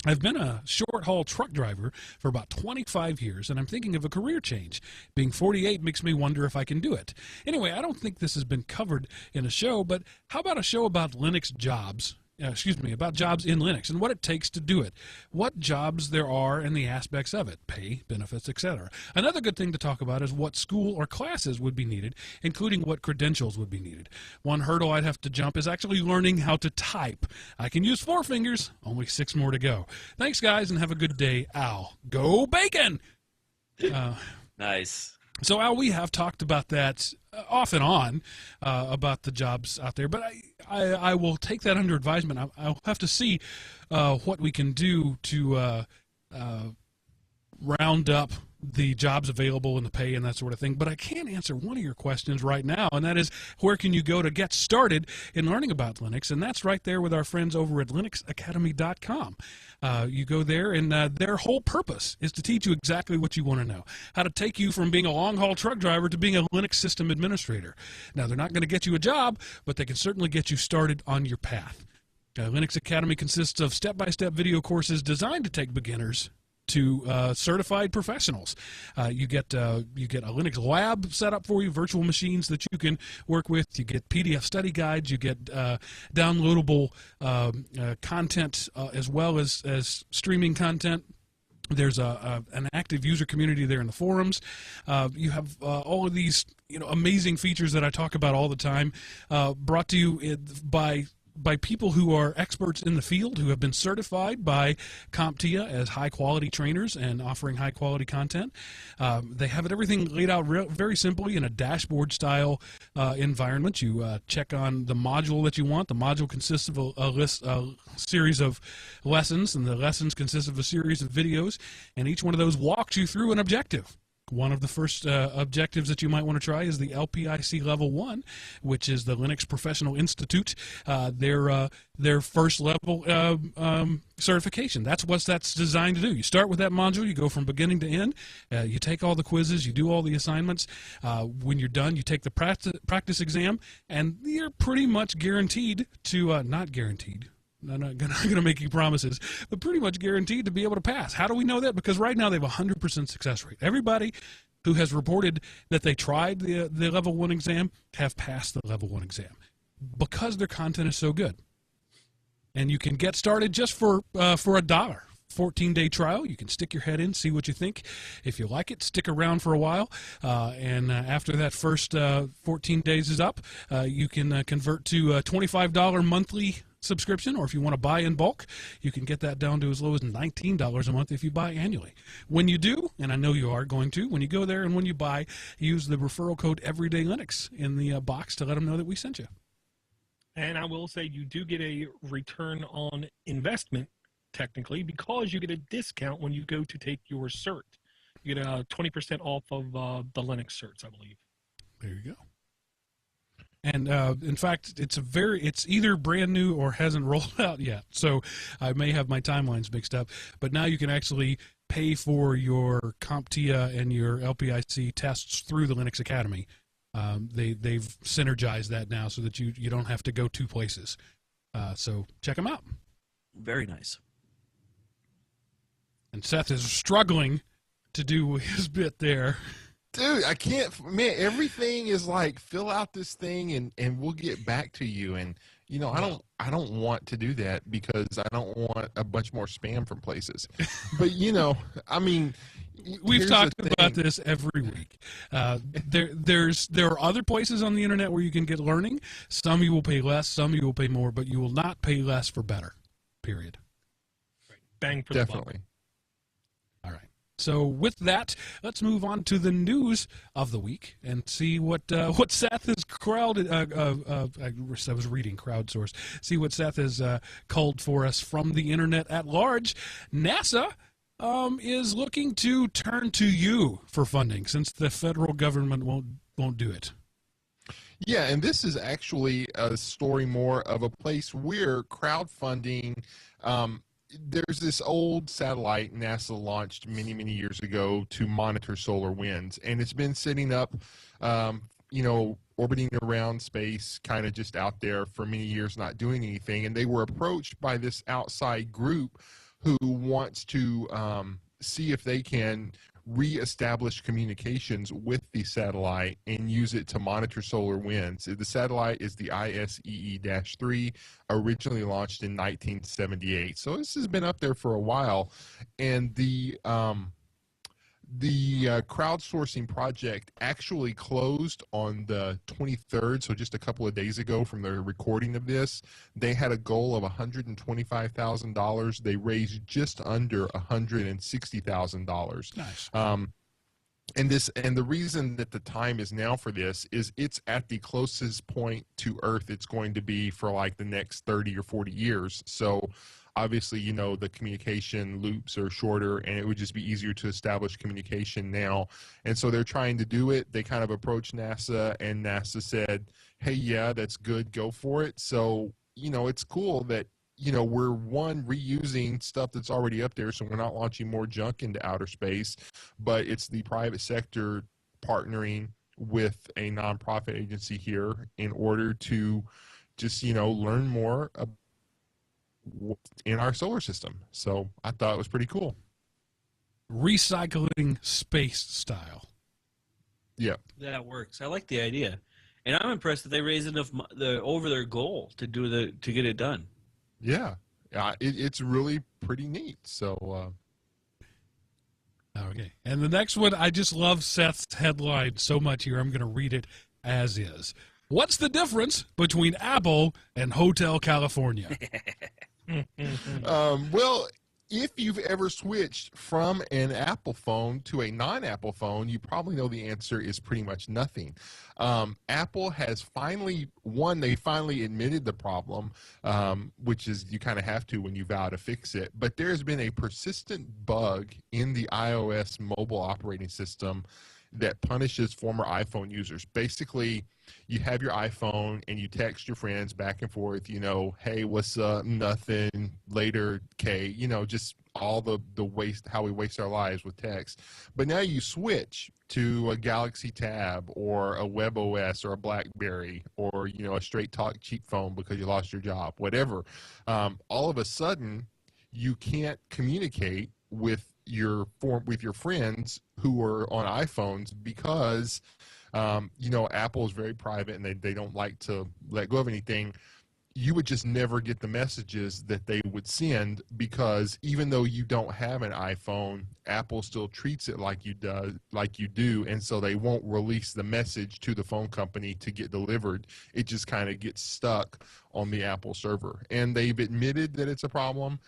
I've been a short-haul truck driver for about 25 years, and I'm thinking of a career change. Being 48 makes me wonder if I can do it. Anyway, I don't think this has been covered in a show, but how about a show about Linux jobs? About jobs in Linux and what it takes to do it, what jobs there are and the aspects of it, pay, benefits, etc. Another good thing to talk about is what school or classes would be needed, including what credentials would be needed. One hurdle I'd have to jump is actually learning how to type. I can use 4 fingers, only 6 more to go. Thanks, guys, and have a good day. Al. Go Bacon! Nice. So, Al, we have talked about that off and on about the jobs out there, but I will take that under advisement. I'll have to see what we can do to round up the jobs available and the pay and that sort of thing. But I can answer one of your questions right now, and that is, where can you go to get started in learning about Linux? And that's right there with our friends over at linuxacademy.com. You go there, and their whole purpose is to teach you exactly what you want to know, how to take you from being a long-haul truck driver to being a Linux system administrator. Now, they're not going to get you a job, but they can certainly get you started on your path. Linux Academy consists of step-by-step video courses designed to take beginners to certified professionals. You get a Linux lab set up for you, virtual machines that you can work with. You get PDF study guides. You get downloadable content as well as streaming content. There's an active user community there in the forums. You have all of these amazing features that I talk about all the time, brought to you by people who are experts in the field, who have been certified by CompTIA as high-quality trainers and offering high-quality content. They have everything laid out very simply in a dashboard-style environment. You check on the module that you want. The module consists of a series of lessons, and the lessons consist of a series of videos, and each one of those walks you through an objective. One of the first objectives that you might want to try is the LPIC Level 1, which is the Linux Professional Institute, their first level certification. That's what that's designed to do. You start with that module, you go from beginning to end, you take all the quizzes, you do all the assignments. When you're done, you take the practice exam, and you're pretty much guaranteed to, not guaranteed, I'm not going to make you promises, but pretty much guaranteed to be able to pass. How do we know that? Because right now they have a 100% success rate. Everybody who has reported that they tried the level 1 exam have passed the level 1 exam because their content is so good. And you can get started just for $1. 14-day trial. You can stick your head in, see what you think. If you like it, stick around for a while. And after that first 14 days is up, you can convert to a $25 monthly subscription, or if you want to buy in bulk, you can get that down to as low as $19 a month if you buy annually. When you do, and I know you are going to, when you go there and when you buy, use the referral code EverydayLinux in the box to let them know that we sent you. And I will say you do get a return on investment, technically, because you get a discount when you go to take your cert. You get 20% off of the Linux certs, I believe. There you go. And in fact, it's either brand new or hasn't rolled out yet. So I may have my timelines mixed up. But now you can actually pay for your CompTIA and your LPIC tests through the Linux Academy. They've synergized that now so that you don't have to go two places. So check them out. Very nice. And Seth is struggling to do his bit there. Dude, I can't, man, everything is like, fill out this thing and we'll get back to you. And, you know, I don't want to do that because I don't want a bunch more spam from places. But, you know, I mean, we've talked about this every week. There are other places on the internet where you can get learning. Some you will pay less, some you will pay more, but you will not pay less for better, period. Right. Bang for Definitely. the buck. All right. So with that, let's move on to the news of the week and see what Seth has I was reading crowdsourced. See what Seth has culled for us from the internet at large. NASA is looking to turn to you for funding since the federal government won't do it. Yeah, and this is actually a story more of a place where crowdfunding. There's this old satellite NASA launched many, many years ago to monitor solar winds, and it's been sitting up, orbiting around space, kind of just out there for many years, not doing anything. And they were approached by this outside group who wants to see if they can reestablish communications with the satellite and use it to monitor solar winds. The satellite is the ISEE-3, originally launched in 1978. So this has been up there for a while. And the crowdsourcing project actually closed on the 23rd, so just a couple of days ago from the recording of this. They had a goal of $125,000. They raised just under $160,000. Nice. And the reason that the time is now for this is it's at the closest point to Earth it's going to be for like the next 30 or 40 years. So obviously, you know, the communication loops are shorter and it would just be easier to establish communication now. And so they're trying to do it. They kind of approached NASA and NASA said, hey, yeah, that's good. Go for it. So, you know, it's cool that, you know, we're reusing stuff that's already up there. So we're not launching more junk into outer space, but it's the private sector partnering with a nonprofit agency here in order to just, you know, learn more about in our solar system. So I thought it was pretty cool. Recycling space style. Yeah, That works. I like the idea, and I'm impressed that they raised enough over their goal to get it done. yeah, it's really pretty neat. So Okay. And the next one, I just love Seth's headline so much here. I'm going to read it as is. What's the difference between Apple and Hotel California? well, if you've ever switched from an Apple phone to a non-Apple phone, you probably know the answer is pretty much nothing. Apple has finally, they finally admitted the problem, which is you kind of have to when you vow to fix it. But there's been a persistent bug in the iOS mobile operating system that punishes former iPhone users. Basically, you have your iPhone and you text your friends back and forth, hey, what's up, nothing, later, K, just all the waste, how we waste our lives with text. But now you switch to a Galaxy Tab or a WebOS or a BlackBerry or, a straight talk cheap phone because you lost your job, whatever. All of a sudden, you can't communicate with your friends who are on iPhones because Apple is very private and they don't like to let go of anything. You would just never get the messages that they would send because even though you don't have an iPhone, Apple still treats it like you do, and so they won't release the message to the phone company to get delivered. It just kind of gets stuck on the Apple server, and they've admitted that it's a problem.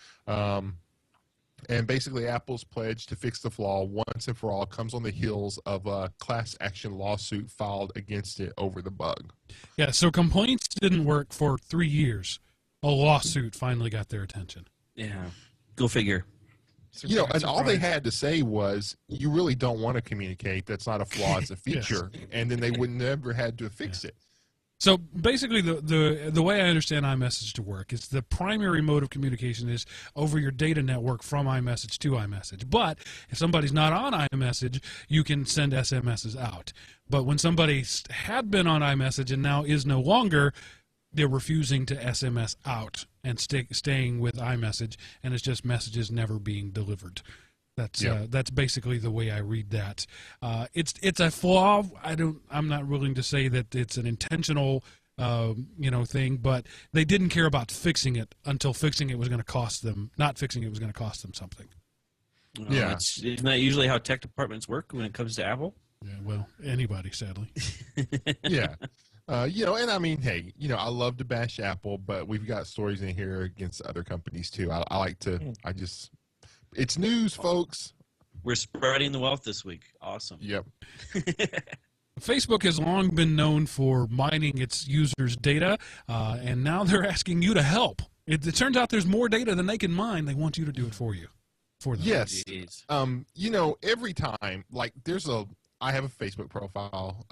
And basically, Apple's pledge to fix the flaw once and for all comes on the heels of a class action lawsuit filed against it over the bug. Yeah, so complaints didn't work for 3 years. A lawsuit finally got their attention. Yeah, go figure. And all they had to say was, you really don't want to communicate. That's not a flaw, it's a feature. Yes. And then they would never had to fix it. So basically, the way I understand iMessage to work is the primary mode of communication is over your data network from iMessage to iMessage. But if somebody's not on iMessage, you can send SMSs out. But when somebody had been on iMessage and now is no longer, they're refusing to SMS out and staying with iMessage, and it's just messages never being delivered. That's basically the way I read that. It's a flaw. I'm not willing to say that it's an intentional thing, but they didn't care about fixing it until fixing it was going to cost them. Not fixing it was going to cost them something. Yeah, isn't that usually how tech departments work when it comes to Apple? Yeah, well, anybody, sadly. Yeah. And I mean, hey, I love to bash Apple, but we've got stories in here against other companies too. It's news, folks. We're spreading the wealth this week. Awesome. Yep. Facebook has long been known for mining its users' data, and now they're asking you to help. It turns out there's more data than they can mine. They want you to do it for you. For them. Yes. Every time, I have a Facebook profile,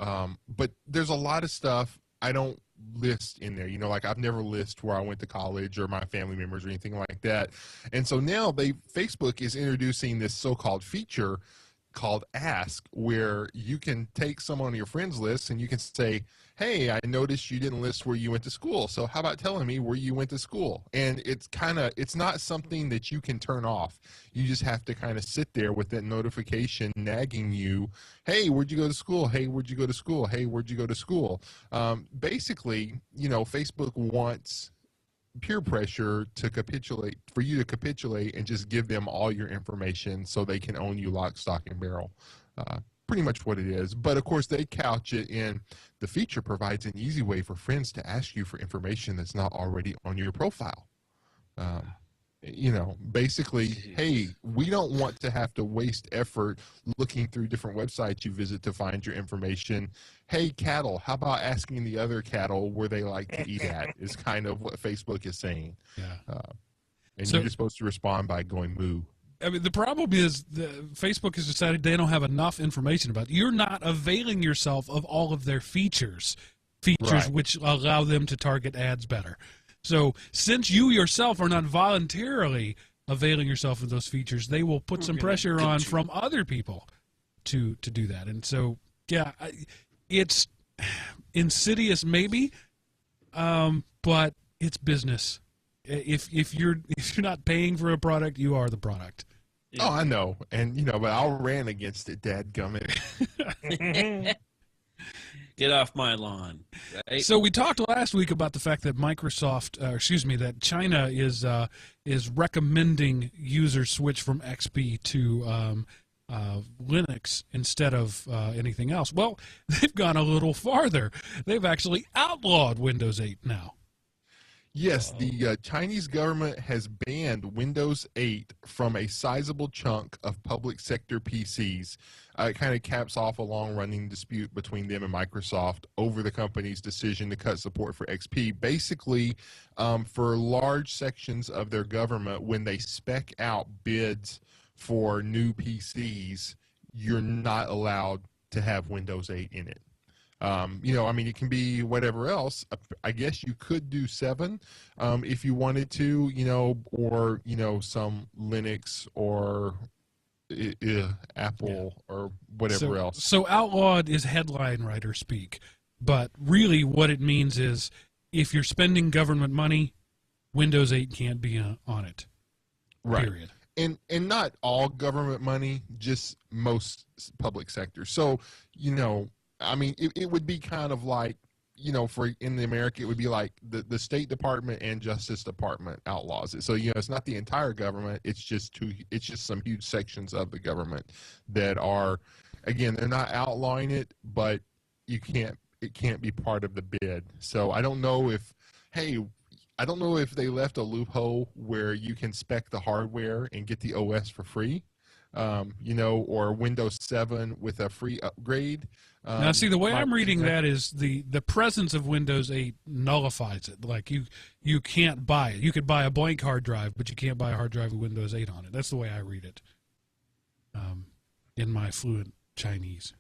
but there's a lot of stuff I don't list in there. I've never listed where I went to college or my family members or anything like that. And so now Facebook is introducing this so-called feature called Ask, where you can take someone on your friends list and you can say, hey, I noticed you didn't list where you went to school, so how about telling me where you went to school? And it's not something that you can turn off. You just have to kind of sit there with that notification nagging you, hey, where'd you go to school? Hey, where'd you go to school? Hey, where'd you go to school? Basically, Facebook wants peer pressure for you to capitulate and just give them all your information so they can own you lock, stock, and barrel. Pretty much what it is. But of course, they couch it in the feature provides an easy way for friends to ask you for information that's not already on your profile. Basically, hey, we don't want to have to waste effort looking through different websites you visit to find your information. Hey, cattle, how about asking the other cattle where they like to eat at is kind of what Facebook is saying. Yeah. You're just supposed to respond by going moo. I mean, the problem is Facebook has decided they don't have enough information about it. You're not availing yourself of all of their features right, which allow them to target ads better. So since you yourself are not voluntarily availing yourself of those features, they will put some pressure on from other people to do that. And so, yeah, it's insidious maybe, but it's business. If you're not paying for a product, you are the product. Oh, I know. And, but I'll ran against it, dadgummit. Get off my lawn. Right? So we talked last week about the fact that that China is recommending users switch from XP to Linux instead of anything else. Well, they've gone a little farther. They've actually outlawed Windows 8 now. Yes, the Chinese government has banned Windows 8 from a sizable chunk of public sector PCs. It kind of caps off a long-running dispute between them and Microsoft over the company's decision to cut support for XP. Basically, for large sections of their government, when they spec out bids for new PCs, you're not allowed to have Windows 8 in it. I mean, it can be whatever else. I guess you could do 7 if you wanted to, or, some Linux or Apple or whatever else. So outlawed is headline writer speak. But really what it means is if you're spending government money, Windows 8 can't be on it. Right. Period. And not all government money, just most public sector. So, I mean, it would be kind of like, for in America, it would be like the State Department and Justice Department outlaws it. So, it's not the entire government. It's just some huge sections of the government that are, again, they're not outlawing it, but it can't be part of the bid. So I don't know if they left a loophole where you can spec the hardware and get the OS for free. Or Windows 7 with a free upgrade. Now, see, the way I'm reading that is the presence of Windows 8 nullifies it. Like, you can't buy it. You could buy a blank hard drive, but you can't buy a hard drive with Windows 8 on it. That's the way I read it in my fluent Chinese.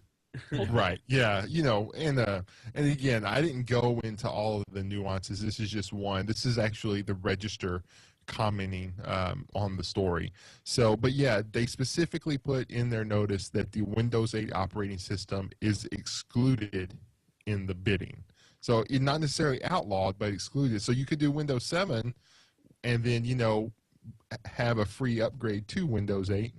Right. Yeah. And again, I didn't go into all of the nuances. This is just one. This is actually the Register commenting on the story. So, but yeah, they specifically put in their notice that the Windows 8 operating system is excluded in the bidding. So it's not necessarily outlawed, but excluded. So you could do Windows 7 and then, have a free upgrade to Windows 8.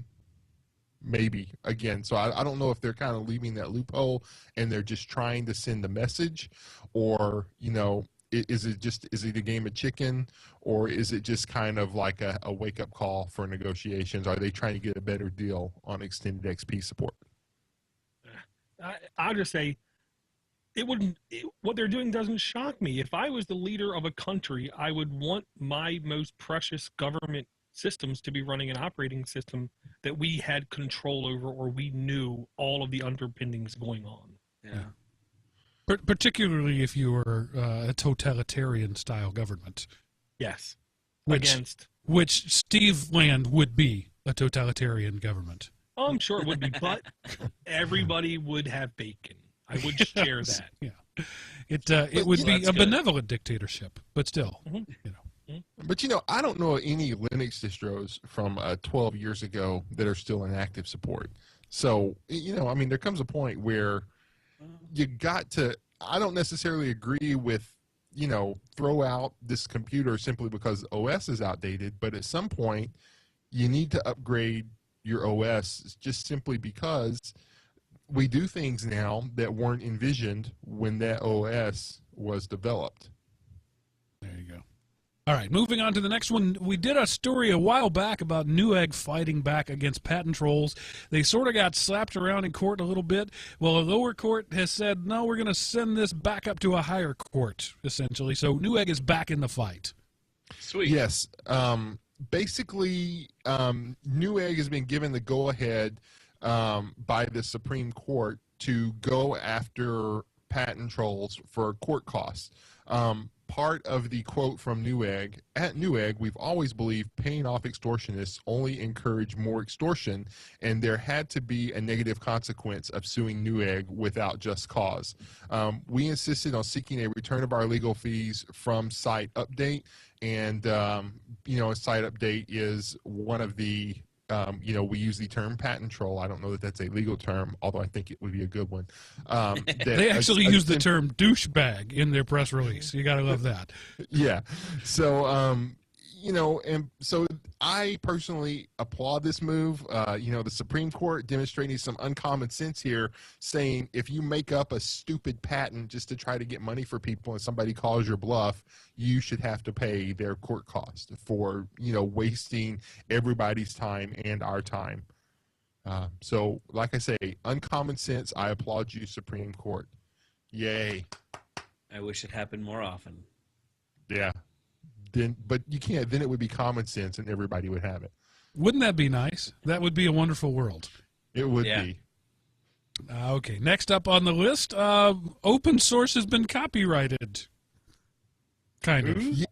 Maybe again. So I don't know if they're kind of leaving that loophole and they're just trying to send a message, or, is it a game of chicken, or is it just kind of like a wake-up call for negotiations? Are they trying to get a better deal on extended XP support? I'll just say what they're doing doesn't shock me. If I was the leader of a country, I would want my most precious government systems to be running an operating system that we had control over, or we knew all of the underpinnings going on. Yeah. Particularly if you were a totalitarian style government. Yes. Which Steve Land would be a totalitarian government. Oh, I'm sure it would be, but everybody would have bacon. I would share that. Yeah. It would be a benevolent dictatorship, but still, But, I don't know any Linux distros from 12 years ago that are still in active support. So, I mean, there comes a point where you got to, I don't necessarily agree with, throw out this computer simply because OS is outdated, but at some point you need to upgrade your OS just simply because we do things now that weren't envisioned when that OS was developed. There you go. All right, moving on to the next one. We did a story a while back about Newegg fighting back against patent trolls. They sort of got slapped around in court a little bit. Well, a lower court has said, no, we're going to send this back up to a higher court, essentially. So Newegg is back in the fight. Sweet. Yes. Basically, Newegg has been given the go-ahead by the Supreme Court to go after patent trolls for court costs. Part of the quote from Newegg, at Newegg, we've always believed paying off extortionists only encourage more extortion, and there had to be a negative consequence of suing Newegg without just cause. We insisted on seeking a return of our legal fees from Site Update, and, a Site Update is one of the we use the term patent troll. I don't know that that's a legal term, although I think it would be a good one. They actually use the term douchebag in their press release. You got to love that. Yeah. So, and so I personally applaud this move. The Supreme Court demonstrating some uncommon sense here, saying if you make up a stupid patent just to try to get money for people and somebody calls your bluff, you should have to pay their court cost for, wasting everybody's time and our time. So, like I say, uncommon sense. I applaud you, Supreme Court. Yay. I wish it happened more often. Yeah. then, but you can't. Then it would be common sense, and everybody would have it. Wouldn't that be nice? That would be a wonderful world. It would Yeah. be. Okay, next up on the list, open source has been copyrighted. Kind of. Yeah,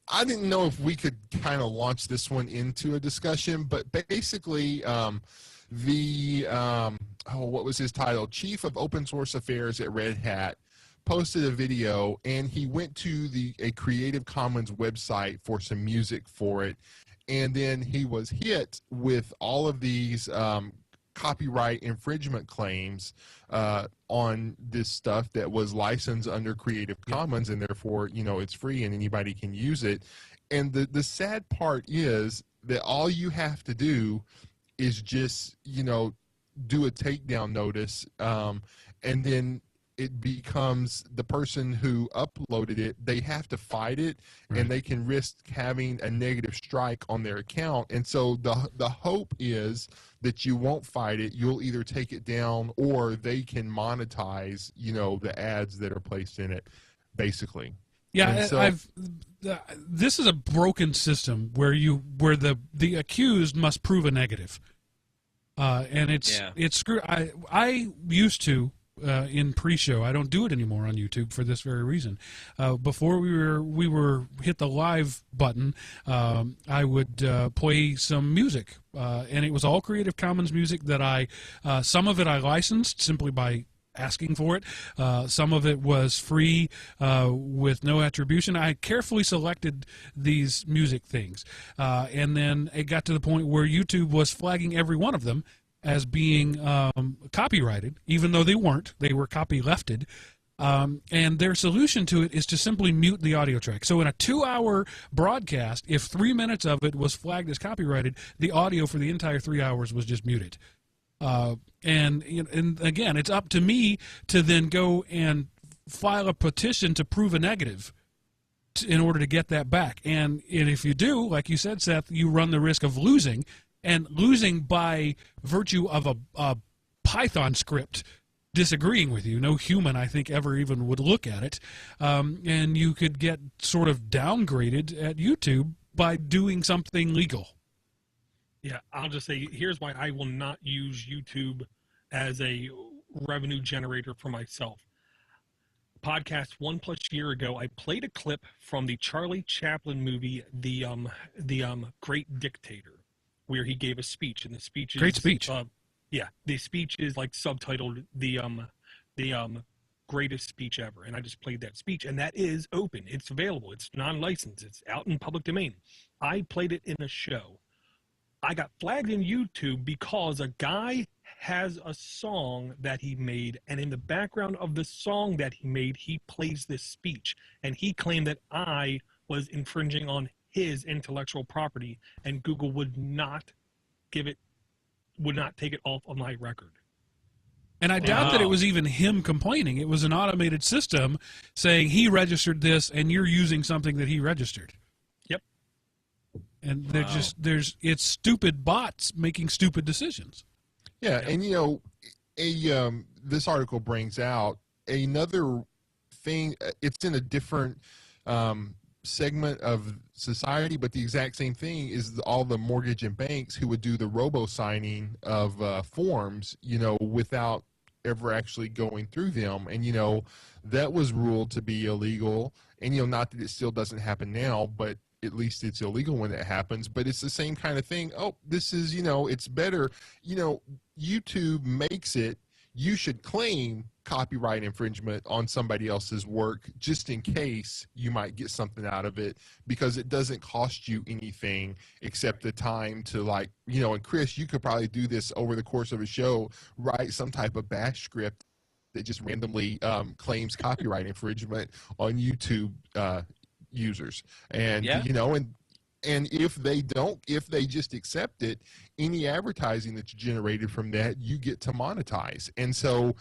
I didn't know if we could kind of launch this one into a discussion, but basically, what was his title? Chief of Open Source Affairs at Red Hat posted a video, and he went to a Creative Commons website for some music for it, and then he was hit with all of these copyright infringement claims on this stuff that was licensed under Creative Commons, and therefore, it's free and anybody can use it. And the sad part is that all you have to do is just, do a takedown notice, and then it becomes the person who uploaded it, they have to fight it, and they can risk having a negative strike on their account. And so the hope is that you won't fight it. You'll either take it down or they can monetize, the ads that are placed in it, basically. Yeah, so, this is a broken system where the accused must prove a negative, and it's screw. I used to. In pre-show, I don't do it anymore on YouTube for this very reason. Before we were hit the live button, I would play some music, and it was all Creative Commons music that some of it I licensed simply by asking for it. Some of it was free with no attribution. I carefully selected these music things, and then it got to the point where YouTube was flagging every one of them as being copyrighted, even though they weren't. They were copylefted. And their solution to it is to simply mute the audio track. So in a 2-hour broadcast, if 3 minutes of it was flagged as copyrighted, the audio for the entire 3 hours was just muted. And again, it's up to me to then go and file a petition to prove a negative in order to get that back. And if you do, like you said, Seth, you run the risk of losing, and losing by virtue of a Python script disagreeing with you. No human, I think, ever even would look at it. And you could get sort of downgraded at YouTube by doing something legal. Yeah, I'll just say, here's why I will not use YouTube as a revenue generator for myself. Podcast 1+ year ago, I played a clip from the Charlie Chaplin movie, The Great Dictator, where he gave a speech, and the speech is great speech. The speech is like subtitled the greatest speech ever, and I just played that speech, and that is open. It's available. It's non-licensed. It's out in public domain. I played it in a show. I got flagged in YouTube because a guy has a song that he made, and in the background of the song that he made, he plays this speech, and he claimed that I was infringing on his intellectual property, and Google would not take it off of my record. And I doubt that it was even him complaining. It was an automated system saying he registered this and you're using something that he registered. Yep. And it's stupid bots making stupid decisions. Yeah, and this article brings out another thing. It's in a different segment of society, but the exact same thing is all the mortgage and banks who would do the robo-signing of forms, without ever actually going through them. And, that was ruled to be illegal. And, not that it still doesn't happen now, but at least it's illegal when it happens. But it's the same kind of thing. Oh, this is, it's better. YouTube makes it. You should claim copyright infringement on somebody else's work just in case you might get something out of it, because it doesn't cost you anything except the time to, and Chris, you could probably do this over the course of a show, write some type of bash script that just randomly claims copyright infringement on YouTube users. And, and if they just accept it, any advertising that's generated from that, you get to monetize. And so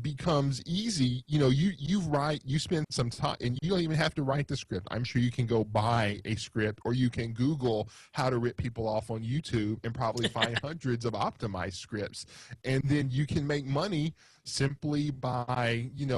becomes easy. You spend some time, and you don't even have to write the script. I'm sure you can go buy a script, or you can Google how to rip people off on YouTube and probably find hundreds of optimized scripts, and then you can make money simply by either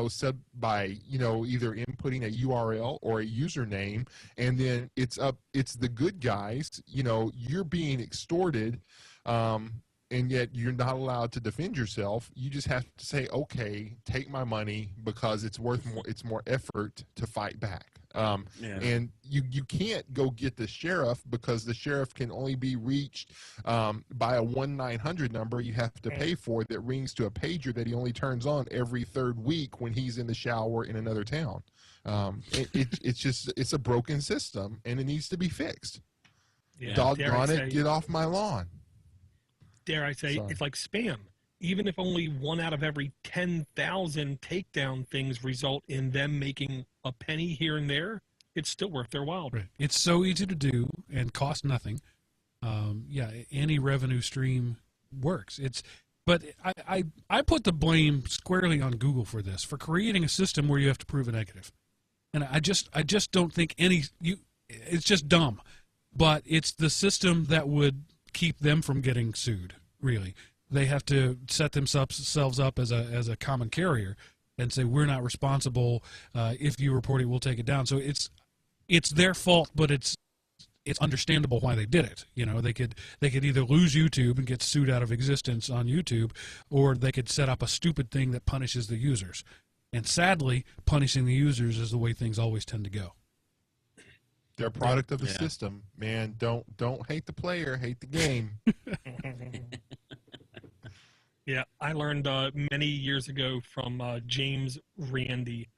inputting a URL or a username, and then it's the good guys. You're being extorted, and yet you're not allowed to defend yourself. You just have to say, okay, take my money, because it's worth more. It's more effort to fight back. And you can't go get the sheriff, because the sheriff can only be reached by a 1-900 number you have to pay for, that rings to a pager that he only turns on every third week when he's in the shower in another town. It's a broken system, and it needs to be fixed. Yeah. Doggone it, get off my lawn. Dare I say, Sorry. it's like spam. Even if only 1 out of every 10,000 takedown things result in them making a penny here and there, it's still worth their while. Right. It's so easy to do and cost nothing. Any revenue stream works. But I put the blame squarely on Google for this, for creating a system where you have to prove a negative. And I just don't think it's just dumb. But it's the system that would keep them from getting sued, really. They have to set themselves up as a common carrier and say, we're not responsible. If you report it, we'll take it down. So it's their fault, but it's understandable why they did it. They could either lose YouTube and get sued out of existence on YouTube, or they could set up a stupid thing that punishes the users. And sadly, punishing the users is the way things always tend to go. They're a product of the system, man. Don't hate the player, hate the game. Yeah, I learned many years ago from James Randi,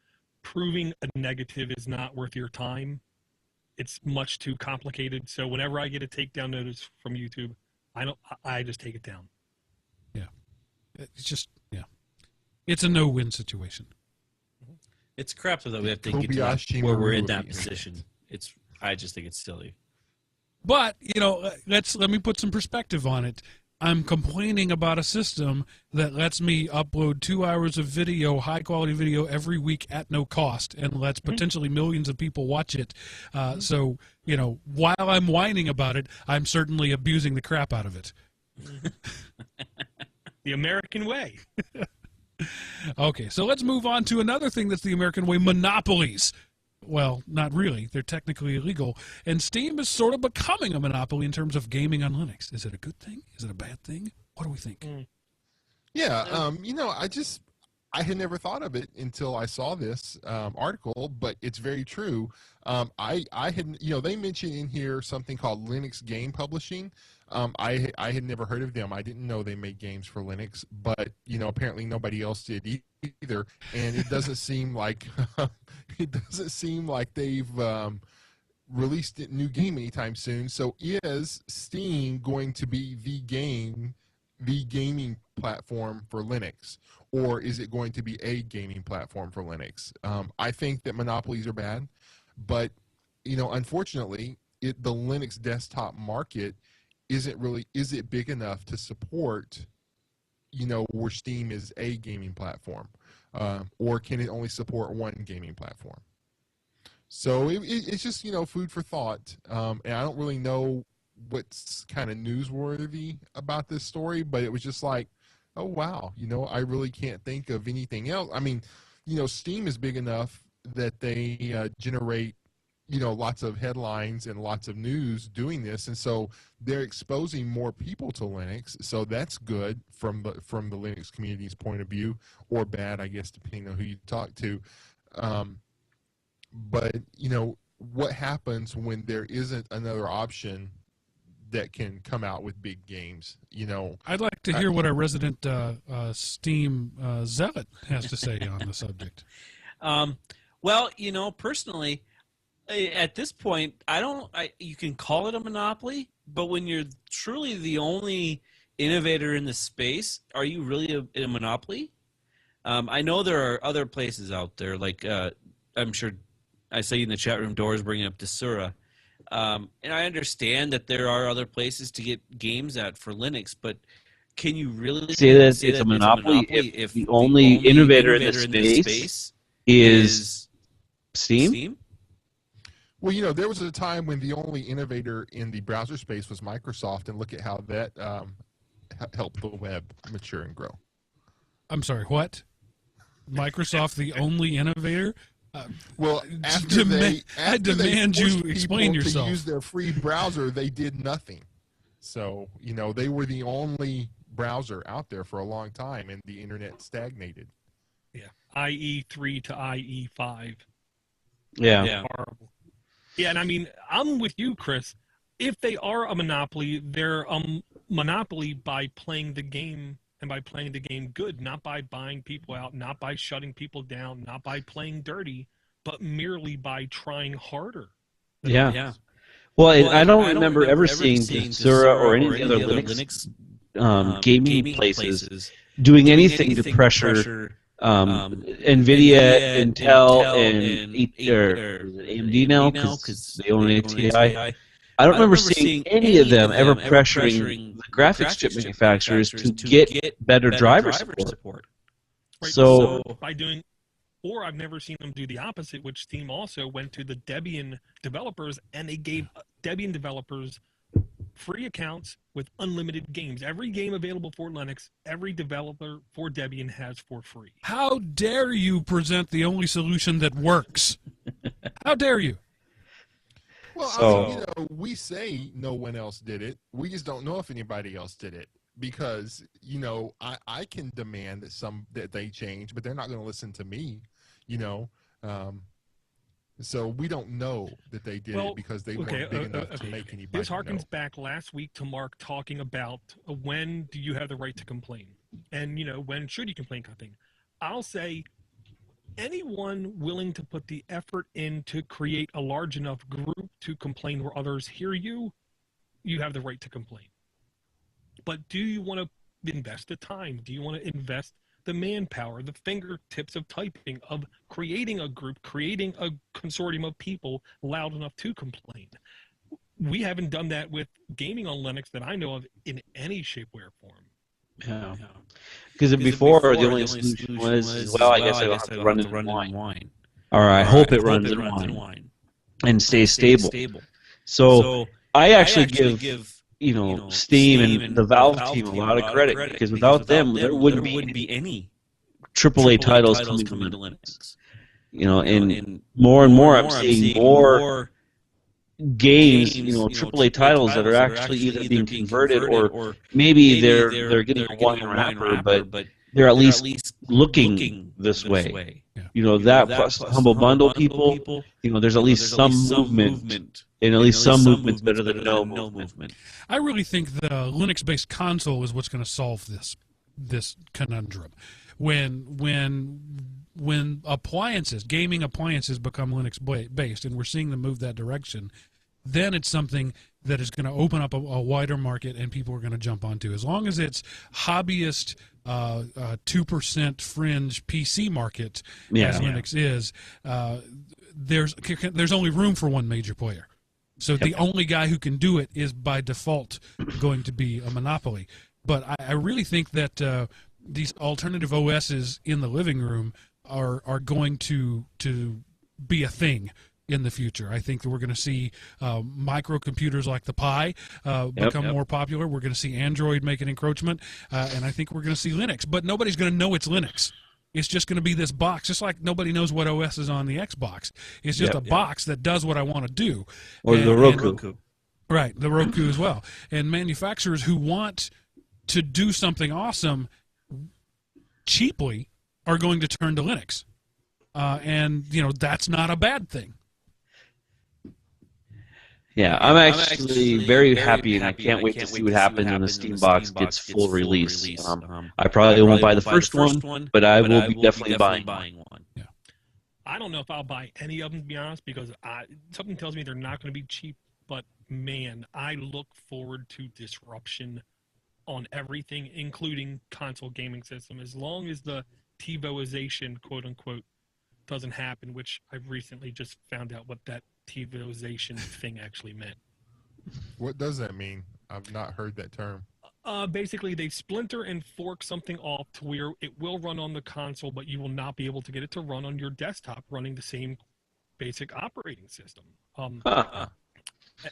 proving a negative is not worth your time. It's much too complicated. So whenever I get a takedown notice from YouTube, I just take it down. Yeah, it's a no-win situation. It's crap that we have to get to that, where we're in that position. I just think it's silly. But let me put some perspective on it. I'm complaining about a system that lets me upload 2 hours of video, high quality video, every week at no cost, and lets potentially millions of people watch it. So while I'm whining about it, I'm certainly abusing the crap out of it. The American way. Okay, so let's move on to another thing that's the American way: monopolies. Well, not really. They're technically illegal. And Steam is sort of becoming a monopoly in terms of gaming on Linux. Is it a good thing? Is it a bad thing? What do we think? Yeah, I had never thought of it until I saw this article, but it's very true. I had, they mentioned in here something called Linux Game Publishing. I had never heard of them. I didn't know they made games for Linux, but apparently nobody else did either. And it doesn't seem like they've released a new game anytime soon. So is Steam going to be the gaming platform for Linux, or is it going to be a gaming platform for Linux? I think that monopolies are bad, but unfortunately, the Linux desktop market is it big enough to support where Steam is a gaming platform, or can it only support one gaming platform? So it's just food for thought, and I don't really know what's kind of newsworthy about this story, but it was just like, oh wow, I really can't think of anything else. I mean, Steam is big enough that they generate lots of headlines and lots of news doing this, and so they're exposing more people to Linux. So that's good from the Linux community's point of view, or bad, I guess, depending on who you talk to. But what happens when there isn't another option that can come out with big games? I'd like to hear what our resident Steam zealot has to say on the subject. Well, personally, at this point, you can call it a monopoly, but when you're truly the only innovator in the space, are you really a monopoly? I know there are other places out there, like I'm sure I say in the chat room, Doors bringing up Desura. And I understand that there are other places to get games at for Linux, but can you really say that it's a monopoly if the only innovator in the space is Steam? Well, you know, there was a time when the only innovator in the browser space was Microsoft, and look at how that helped the web mature and grow. I'm sorry, what? Microsoft, the only innovator? Well, after I demand you explain yourself. To use their free browser, they did nothing. So, you know, they were the only browser out there for a long time, and the internet stagnated. Yeah, IE3 to IE5. Yeah. Horrible. Yeah, and I mean, I'm with you, Chris. If they are a monopoly, they're a monopoly by playing the game and by playing the game good, not by buying people out, not by shutting people down, not by playing dirty, but merely by trying harder. Yeah. Well, I don't remember ever seeing Desura or any of the other Linux gaming places doing anything to pressure NVIDIA, Intel, and AMD now because they own ATI. I don't remember seeing any of them ever pressuring the graphics chip manufacturers to get better driver support. Right, so by doing, or I've never seen them do the opposite, which Steam also went to the Debian developers and they gave Debian developers free accounts with unlimited games. Every game available for Linux, every developer for Debian has for free. How dare you present the only solution that works? How dare you? Well, I mean, you know, we say no one else did it. We just don't know if anybody else did it because, you know, I can demand that they change, but they're not going to listen to me, you know. So we don't know that they did it because they weren't big enough to make anybody This harkens know. back last week to Mark talking about when do you have the right to complain? And, you know, when should you complain kind of thing. I'll say anyone willing to put the effort in to create a large enough group to complain where others hear you, you have the right to complain. But do you want to invest the time? Do you want to invest the manpower, the fingertips of typing, of creating a group, creating a consortium of people loud enough to complain? We haven't done that with gaming on Linux that I know of in any shape, way, or form. Yeah. Because before the only solution was, well, I guess I don't have to run it in wine. Or I hope it runs in wine. And stays stable. So I actually give you know, Steam and the Valve team a lot of credit because without them, there wouldn't be any AAA titles coming to Linux. You know, and more I'm seeing more games, you know, AAA titles that are actually either being converted or maybe they're getting a wine wrapper, but they're at least looking this way. Yeah. You know, that plus Humble Bundle people, you know, there's at least some movement. And at least some movement's better than no movement. I really think the Linux-based console is what's going to solve this conundrum. When appliances, gaming appliances, become Linux-based, and we're seeing them move that direction, then it's something that is going to open up a wider market, and people are going to jump onto. As long as it's hobbyist, 2% fringe PC market, as Linux is, there's only room for one major player. So the only guy who can do it is by default going to be a monopoly. But I really think that these alternative OSs in the living room are going to be a thing in the future. I think that we're going to see microcomputers like the Pi become more popular. We're going to see Android make an encroachment, and I think we're going to see Linux. But nobody's going to know it's Linux. It's just going to be this box, just like nobody knows what OS is on the Xbox. It's just a box that does what I want to do. Or the Roku. Right, the Roku as well. And manufacturers who want to do something awesome cheaply are going to turn to Linux. And, you know, that's not a bad thing. Yeah, I'm actually very happy, and I can't wait to see what happens when the Steam box gets full release. I probably won't buy the first one, but I will be definitely buying one. Yeah. I don't know if I'll buy any of them, to be honest, because something tells me they're not going to be cheap. But, man, I look forward to disruption on everything, including console gaming system. As long as the TiVoization, quote-unquote, doesn't happen, which I've recently just found out what that TiVoization thing actually meant. What does that mean? I've not heard that term. Basically, they splinter and fork something off to where it will run on the console, but you will not be able to get it to run on your desktop running the same basic operating system.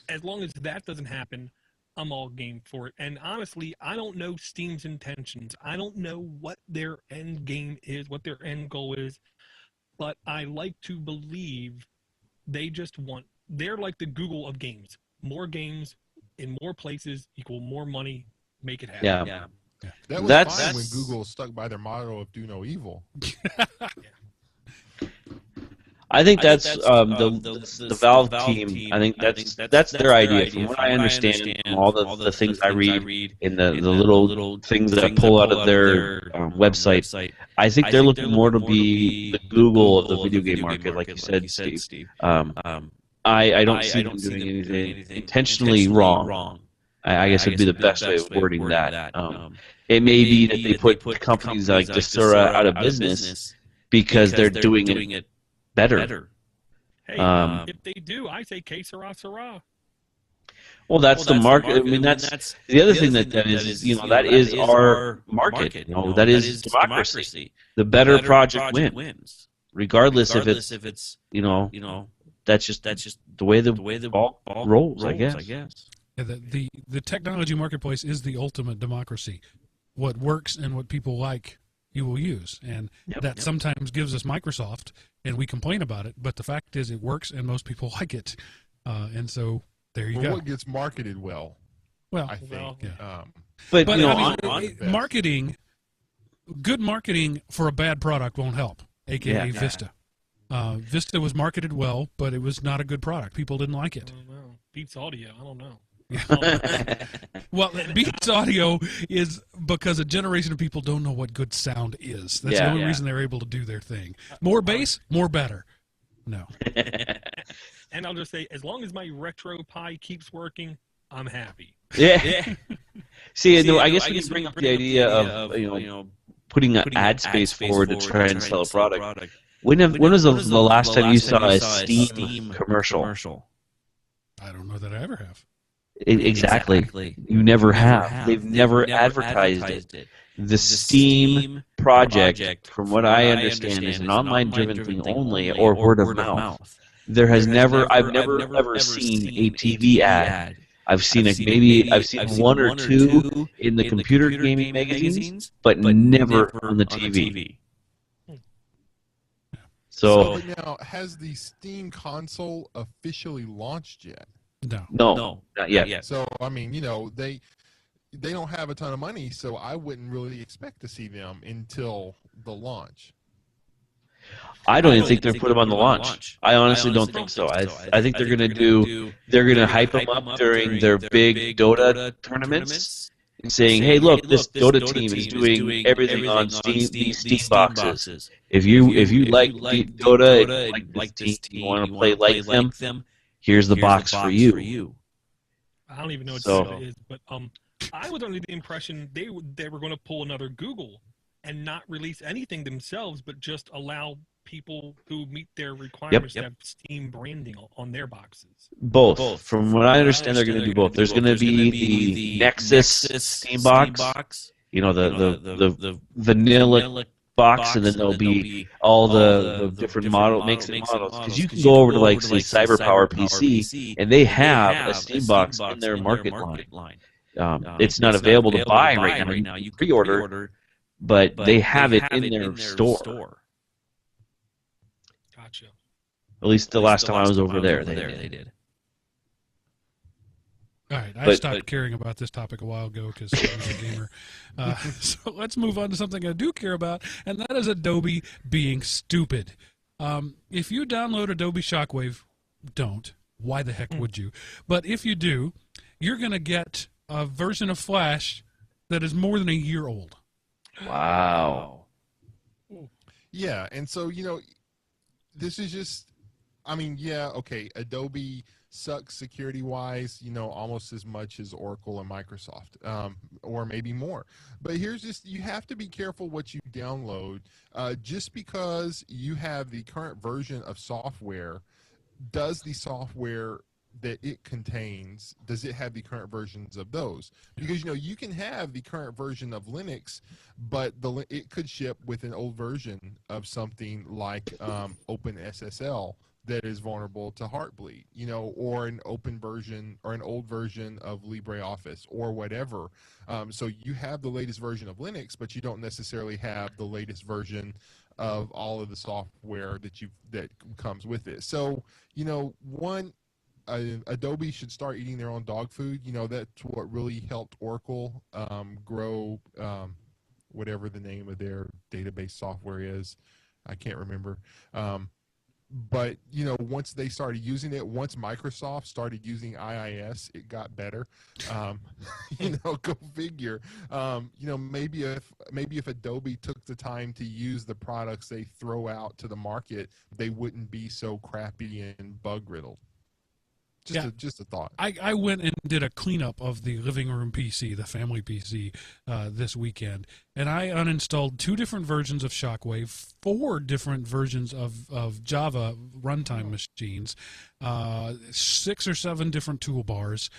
As long as that doesn't happen, I'm all game for it. And honestly, I don't know Steam's intentions. I don't know what their end game is, what their end goal is, but I like to believe they're like the Google of games. More games in more places equal more money. Make it happen. Yeah. That was fine when Google stuck by their motto of "Do no evil." I think that's the Valve team. I think that's their idea. From what I understand, from all the things I read in the little things that I pull out of their website, I think they're looking more to be the Google of the video game market, like you said, Steve. I don't see them doing anything intentionally wrong. I guess would be the best way of wording that. It may be that they put companies like Desura out of business because they're doing it better. Hey, if they do, I say que sera, sera. Well, that's the market. I mean, that's the other thing that is, that is our market. That is democracy. The better project wins, regardless if it's that's just the way the ball rolls. I guess. Yeah, the technology marketplace is the ultimate democracy. What works and what people like, you will use, and that sometimes gives us Microsoft, and we complain about it. But the fact is, it works, and most people like it, and so there you go. What gets marketed well? Well, I think. But marketing, good marketing for a bad product won't help. AKA Vista. Vista was marketed well, but it was not a good product. People didn't like it. I don't know. Beats Audio. I don't know. Well, Beats Audio is because a generation of people don't know what good sound is. That's the only reason they're able to do their thing. More bass, more better. No. And I'll just say, as long as my RetroPie keeps working, I'm happy. Yeah. See, I guess we can bring up the idea of putting an ad space forward to try and sell a product. When was the last time you saw a Steam commercial? I don't know that I ever have. Exactly. You never have. They've never advertised it. The Steam project, from what I understand, is an online-driven thing only, or word of mouth. I've never ever seen a TV ad. I've seen one or two in the computer gaming magazines, but never on the TV. So now, has the Steam console officially launched yet? No, not yet. So I mean, they don't have a ton of money, so I wouldn't really expect to see them until the launch. I don't even think they're putting them on the launch. I honestly don't think so. I think they're gonna hype them up during their big Dota tournaments, and saying, "Hey, look, this Dota team is doing everything on these Steam boxes. If you like Dota, and you like this team, you want to play like them, here's the box for you." I don't even know what Dota is, but I was under the impression they were going to pull another Google and not release anything themselves, but just allow people who meet their requirements to have Steam branding on their boxes. Both. From what I understand, they're going to do both. There's going to be the Nexus Steam box, the vanilla box, and then there'll be all the different makes and models. Because you can go over to, like, say, CyberPower PC, and they have a Steam box in their market line. It's not available to buy right now. You can pre-order, but they have it in their store. Gotcha. At least the last time I was over there, they did. All right, I stopped caring about this topic a while ago because I was a gamer. So let's move on to something I do care about, and that is Adobe being stupid. If you download Adobe Shockwave, don't. Why the heck would you? But if you do, you're going to get a version of Flash that is more than a year old. Wow. Yeah, and so, this is just, okay, Adobe sucks security-wise, almost as much as Oracle and Microsoft, or maybe more. But you have to be careful what you download. Just because you have the current version of software, does the software that it contains, does it have the current versions of those? Because you can have the current version of Linux, but it could ship with an old version of something like OpenSSL that is vulnerable to Heartbleed, or an open version or an old version of LibreOffice or whatever. So you have the latest version of Linux, but you don't necessarily have the latest version of all of the software that comes with it. So, Adobe should start eating their own dog food. That's what really helped Oracle grow whatever the name of their database software is. I can't remember. But once they started using it, once Microsoft started using IIS, it got better. Go figure. Maybe if Adobe took the time to use the products they throw out to the market, they wouldn't be so crappy and bug riddled. Just a thought. I went and did a cleanup of the living room PC, the family PC, this weekend, and I uninstalled 2 different versions of Shockwave, 4 different versions of Java runtime machines, 6 or 7 different toolbars.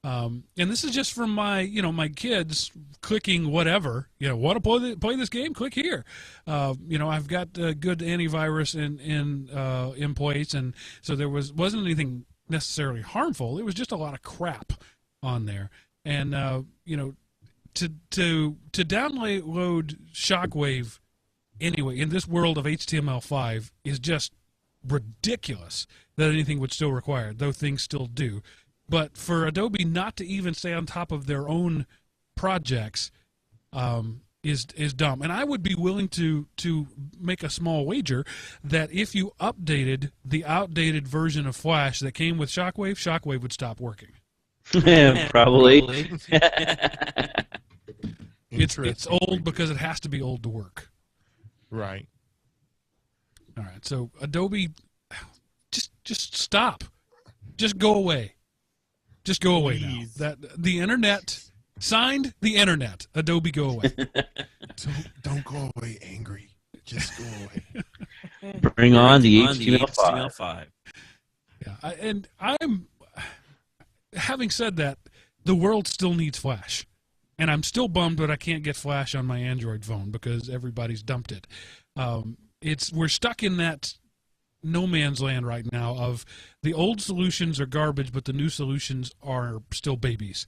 And this is just from my, my kids clicking whatever, want to play this game, click here. I've got good antivirus in place, and so there wasn't anything necessarily harmful. It was just a lot of crap on there, and to download Shockwave anyway in this world of HTML5 is just ridiculous that anything would still require it, though things still do. But for Adobe not to even stay on top of their own projects is dumb. And I would be willing to make a small wager that if you updated the outdated version of Flash that came with Shockwave, Shockwave would stop working. Probably. It's old because it has to be old to work. Right. All right. So Adobe, just stop. Just go away. Just go away now. That the internet. Signed, the internet. Adobe, go away. Don't go away angry. Just go away. Bring on the HTML5. Yeah, and I'm having said that, the world still needs Flash, and I'm still bummed that I can't get Flash on my Android phone because everybody's dumped it. We're stuck in that no man's land right now of the old solutions are garbage, but the new solutions are still babies.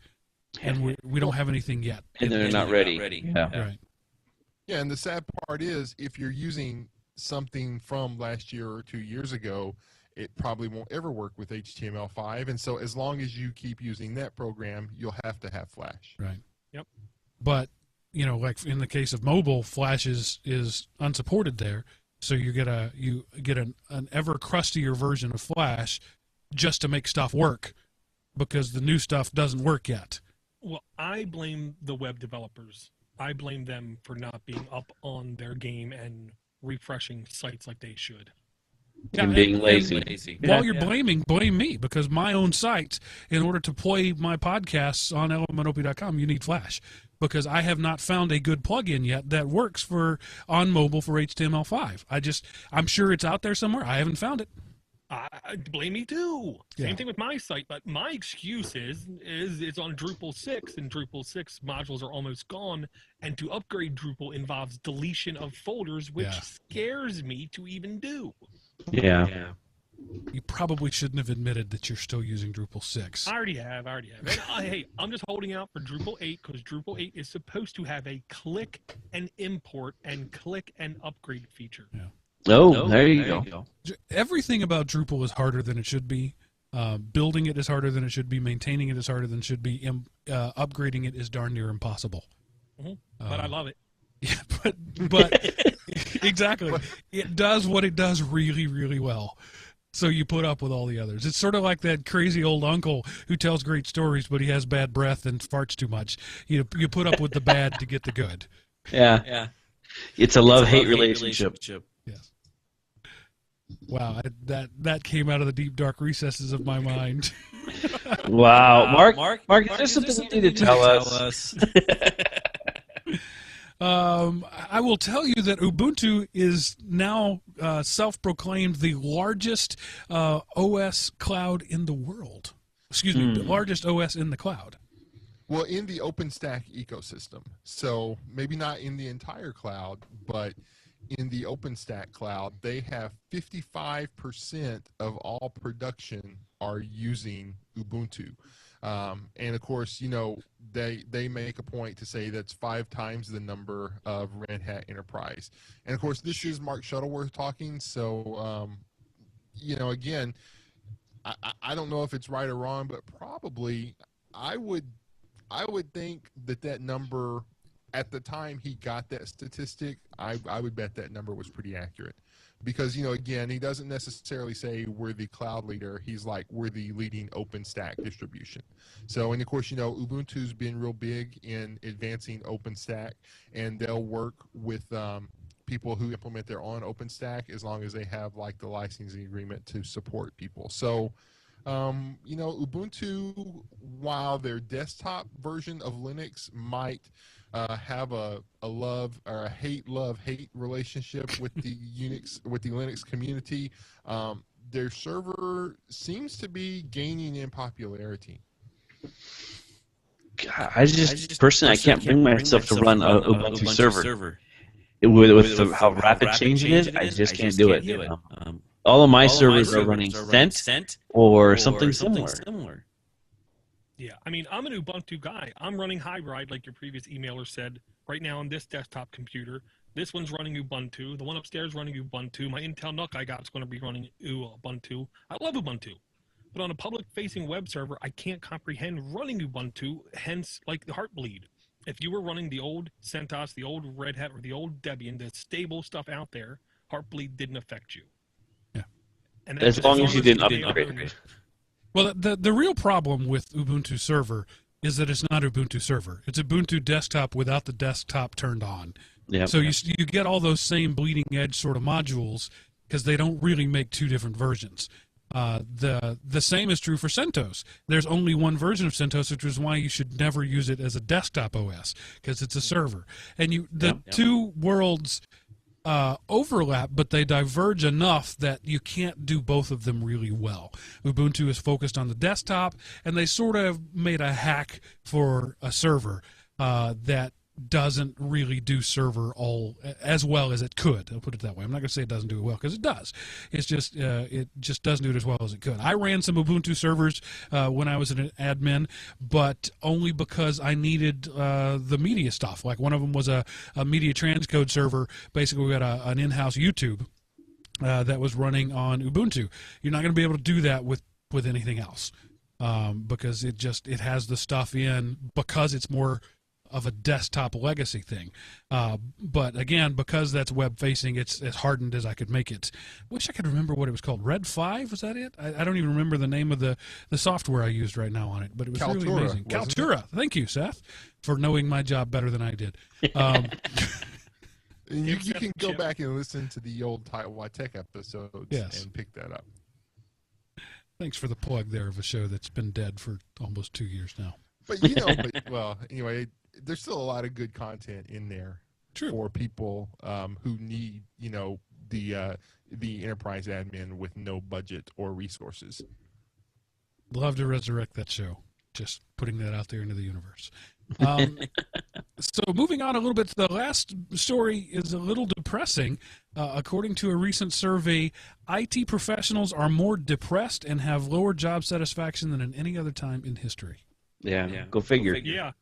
And we don't have anything yet. And they're not ready. Yeah. Right. Yeah, and the sad part is if you're using something from last year or 2 years ago, it probably won't ever work with HTML5. And so as long as you keep using that program, you'll have to have Flash. Right. Yep. But, like in the case of mobile, Flash is unsupported there. So you get an ever crustier version of Flash just to make stuff work because the new stuff doesn't work yet. Well, I blame the web developers. I blame them for not being up on their game and refreshing sites like they should. And being lazy. While you're blaming, blame me, because my own site, in order to play my podcasts on elementop.com, you need Flash, because I have not found a good plugin yet that works on mobile for HTML5. I'm sure it's out there somewhere. I haven't found it. Blame me too. Same thing with my site, but my excuse is it's on Drupal 6, and Drupal 6 modules are almost gone, and to upgrade Drupal involves deletion of folders, which scares me to even do. Yeah. You probably shouldn't have admitted that you're still using Drupal 6. I already have. And, hey, I'm just holding out for Drupal 8 because Drupal 8 is supposed to have a click and import and click and upgrade feature. Yeah. Oh, there you go. Everything about Drupal is harder than it should be. Building it is harder than it should be. Maintaining it is harder than it should be. Upgrading it is darn near impossible. Mm-hmm. But I love it. Yeah, but exactly. It does what it does really, really well. So you put up with all the others. It's sort of like that crazy old uncle who tells great stories, but he has bad breath and farts too much. You put up with the bad to get the good. Yeah. It's a love-hate relationship. Yes. Wow, that came out of the deep, dark recesses of my mind. Wow. Mark, is there something you need to tell us? I will tell you that Ubuntu is now self-proclaimed the largest OS cloud in the world. Excuse me, the largest OS in the cloud. Well, in the OpenStack ecosystem. So maybe not in the entire cloud, but in the OpenStack cloud, they have 55% of all production are using Ubuntu. And of course, you know, they make a point to say that's 5 times the number of Red Hat Enterprise. And of course, this is Mark Shuttleworth talking. So, you know, again, I don't know if it's right or wrong, but probably I would think that number at the time he got that statistic, I would bet that number was pretty accurate. Because, you know, again, he doesn't necessarily say we're the cloud leader. He's like, we're the leading OpenStack distribution. So, and of course, you know, Ubuntu's been real big in advancing OpenStack, and they'll work with people who implement their own OpenStack as long as they have like the licensing agreement to support people. So, you know, Ubuntu, while their desktop version of Linux might have a love or a hate relationship with the Linux community, their server seems to be gaining in popularity. God, I just personally, I can't bring myself to run a Ubuntu server. With how rapid changing it is, I just can't do it. You know? All of my servers are running Cent or something similar. Yeah, I mean, I'm an Ubuntu guy. I'm running Hybrid, like your previous emailer said, right now on this desktop computer. This one's running Ubuntu. The one upstairs running Ubuntu. My Intel NUC I got is going to be running Ubuntu. I love Ubuntu. But on a public-facing web server, I can't comprehend running Ubuntu, hence, like, the Heartbleed. If you were running the old CentOS, the old Red Hat, or the old Debian, the stable stuff out there, Heartbleed didn't affect you. Yeah. And as long as you didn't upgrade. Well, the real problem with Ubuntu Server is that it's not Ubuntu Server. It's Ubuntu Desktop without the desktop turned on. Yeah. So you get all those same bleeding edge sort of modules because they don't really make 2 different versions. The same is true for CentOS. There's only one version of CentOS, which is why you should never use it as a desktop OS because it's a server. And the two worlds overlap, but they diverge enough that you can't do both of them really well. Ubuntu is focused on the desktop, and they sort of made a hack for a server that doesn't really do server all as well as it could. I'll put it that way. I'm not going to say it doesn't do it well because it does. It's just it just doesn't do it as well as it could. I ran some Ubuntu servers when I was an admin, but only because I needed the media stuff. Like one of them was a media transcode server. Basically, we had an in-house YouTube that was running on Ubuntu. You're not going to be able to do that with anything else because it has the stuff in because it's more of a desktop legacy thing. But again, because that's web facing, it's as hardened as I could make it. Wish I could remember what it was called. Red 5, was that it? I don't even remember the name of the software I used right now on it, but it was Kaltura, really amazing. Kaltura. Thank you, Seth, for knowing my job better than I did. You can go back and listen to the old Why Tech episodes and pick that up. Thanks for the plug there of a show that's been dead for almost 2 years now. But well, anyway, there's still a lot of good content in there for people who need, the enterprise admin with no budget or resources. Love to resurrect that show. Just putting that out there into the universe. So moving on a little bit, the last story is a little depressing. According to a recent survey, IT professionals are more depressed and have lower job satisfaction than at any other time in history. Yeah. Go figure. Yeah.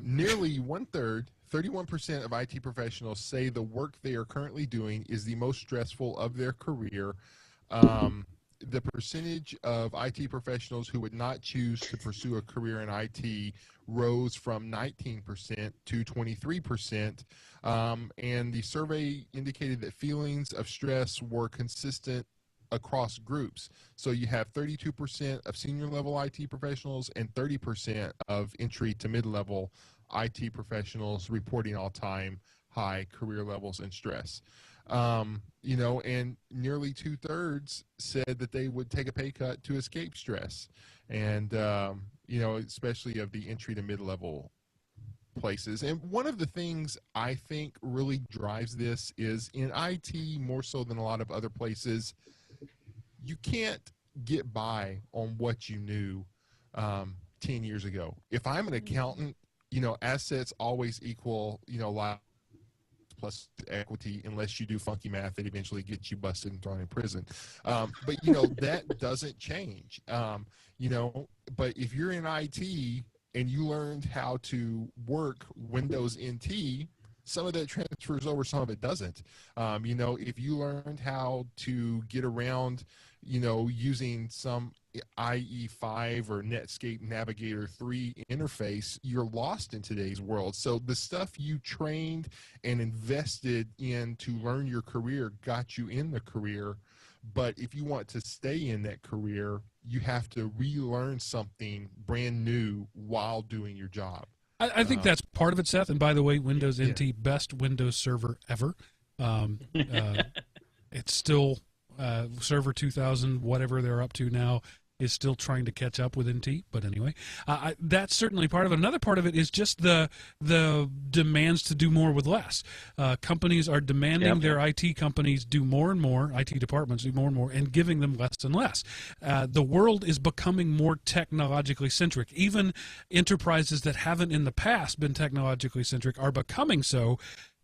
Nearly 1/3, 31% of IT professionals say the work they are currently doing is the most stressful of their career. The percentage of IT professionals who would not choose to pursue a career in IT rose from 19% to 23%. And the survey indicated that feelings of stress were consistent across groups. So you have 32% of senior level IT professionals and 30% of entry to mid-level IT professionals reporting all-time high career levels and stress. And nearly 2/3 said that they would take a pay cut to escape stress. And, especially of the entry to mid-level places. And one of the things I think really drives this is in IT more so than a lot of other places, you can't get by on what you knew 10 years ago. If I'm an accountant, assets always equal, liability plus equity, unless you do funky math that eventually gets you busted and thrown in prison. But that doesn't change. But if you're in IT and you learned how to work Windows NT, some of that transfers over, some of it doesn't. If you learned how to get around, using some IE5 or Netscape Navigator 3 interface, you're lost in today's world. So the stuff you trained and invested in to learn your career got you in the career. But if you want to stay in that career, you have to relearn something brand new while doing your job. I think that's part of it, Seth. And by the way, Windows NT, best Windows server ever. It's still Server 2000, whatever they're up to now, is still trying to catch up with NT. But anyway, that's certainly part of it. Another part of it is just the demands to do more with less. Companies are demanding their IT companies do more and more, IT departments do more and more, and giving them less and less. The world is becoming more technologically centric. Even enterprises that haven't in the past been technologically centric are becoming so.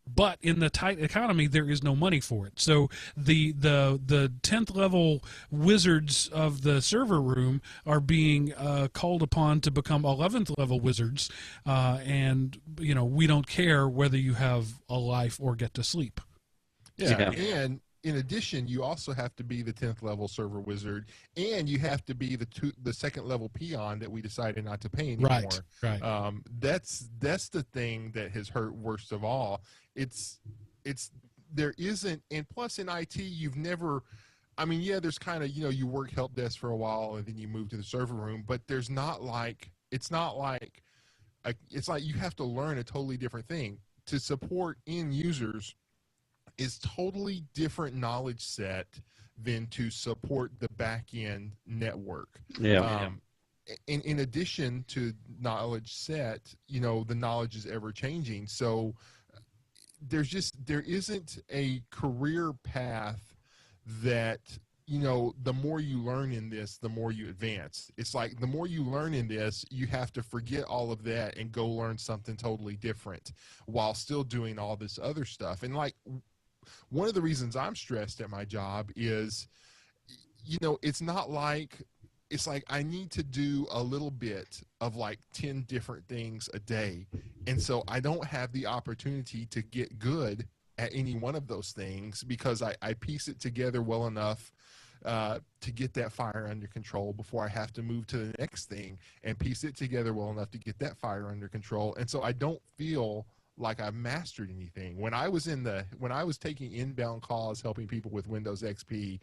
But in the tight economy, there is no money for it. So the 10th level wizards of the server room are being called upon to become 11th level wizards, and we don't care whether you have a life or get to sleep. Yeah. And in addition, you also have to be the 10th level server wizard, and you have to be the second level peon that we decided not to pay anymore. Right. That's the thing that has hurt worst of all. There isn't, and plus in IT, you've never, there's kind of, you work help desk for a while and then you move to the server room, but it's like you have to learn a totally different thing. To support end users is totally different knowledge set than to support the back end network. In addition to knowledge set, the knowledge is ever changing. So there isn't a career path that, the more you learn in this, the more you advance. It's like the more you learn in this, you have to forget all of that and go learn something totally different while still doing all this other stuff. And like, one of the reasons I'm stressed at my job is, it's like I need to do a little bit of like 10 different things a day. And so I don't have the opportunity to get good at any one of those things because I piece it together well enough to get that fire under control before I have to move to the next thing and piece it together well enough to get that fire under control. And so I don't feel like I've mastered anything. When I was taking inbound calls, helping people with Windows XP,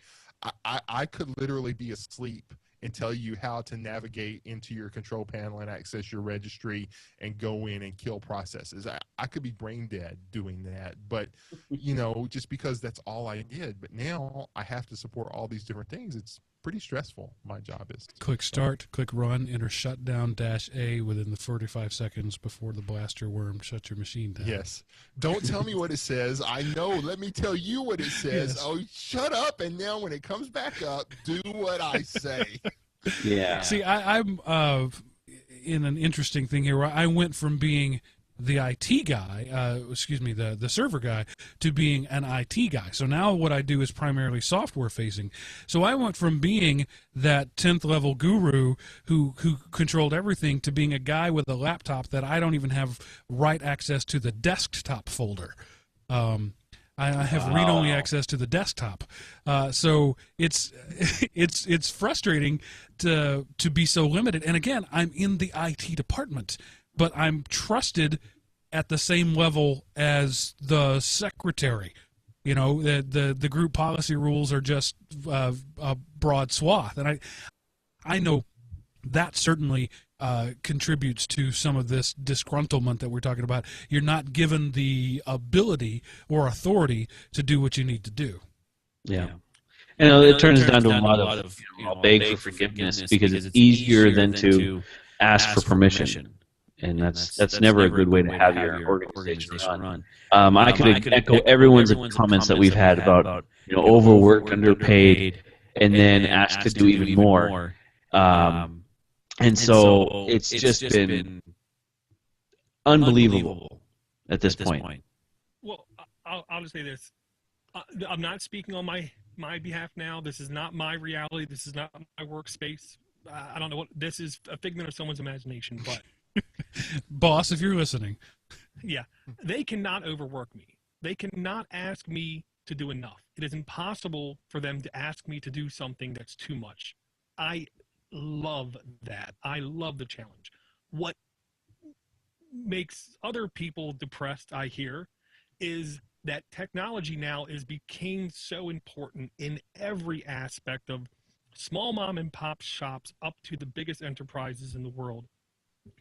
I could literally be asleep and tell you how to navigate into your control panel and access your registry and go in and kill processes. I could be brain dead doing that, but just because that's all I did. But now I have to support all these different things. It's pretty stressful. My job is. Quick start, quick run, enter shutdown -A within the 45 seconds before the blaster worm shuts your machine down. Yes. Don't tell me what it says. I know. Let me tell you what it says. Yes. Oh, shut up. And now when it comes back up, do what I say. Yeah. See, I'm in an interesting thing here where I went from being the IT guy, the server guy, to being an IT guy. So now what I do is primarily software facing. So I went from being that 10th level guru who controlled everything to being a guy with a laptop that I don't even have write access to the desktop folder. I have read-only access to the desktop, so it's frustrating to be so limited. And again, I'm in the IT department, but I'm trusted at the same level as the secretary. The group policy rules are just a broad swath, and I know that certainly contributes to some of this disgruntlement that we're talking about. You're not given the ability or authority to do what you need to do. Yeah. And it turns down to a lot of I'll beg for forgiveness because it's easier than to ask for permission. And that's never a good way to have your organization run. I could echo everyone's comments that we've had about overworked, underpaid, and then asked to do even more. And so it's just been unbelievable at this point. Well, I'll just say this. I'm not speaking on my behalf now. This is not my reality. This is not my workspace. I don't know what this is, a figment of someone's imagination, but boss, if you're listening, yeah, they cannot overwork me. They cannot ask me to do enough. It is impossible for them to ask me to do something that's too much. I love that. I love the challenge. What makes other people depressed, I hear, is that technology now became so important in every aspect of small mom and pop shops up to the biggest enterprises in the world.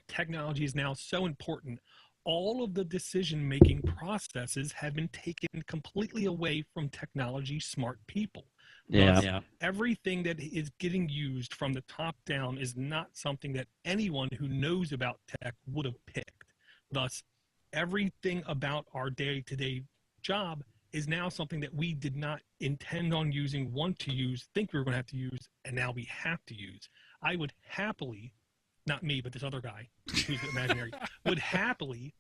Technology is now so important. All of the decision-making processes have been taken completely away from technology smart people. Thus, everything that is getting used from the top down is not something that anyone who knows about tech would have picked. Thus, everything about our day-to-day job is now something that we did not intend on using, want to use, think we were going to have to use, and now we have to use. I would happily, not me, but this other guy who's imaginary, would happily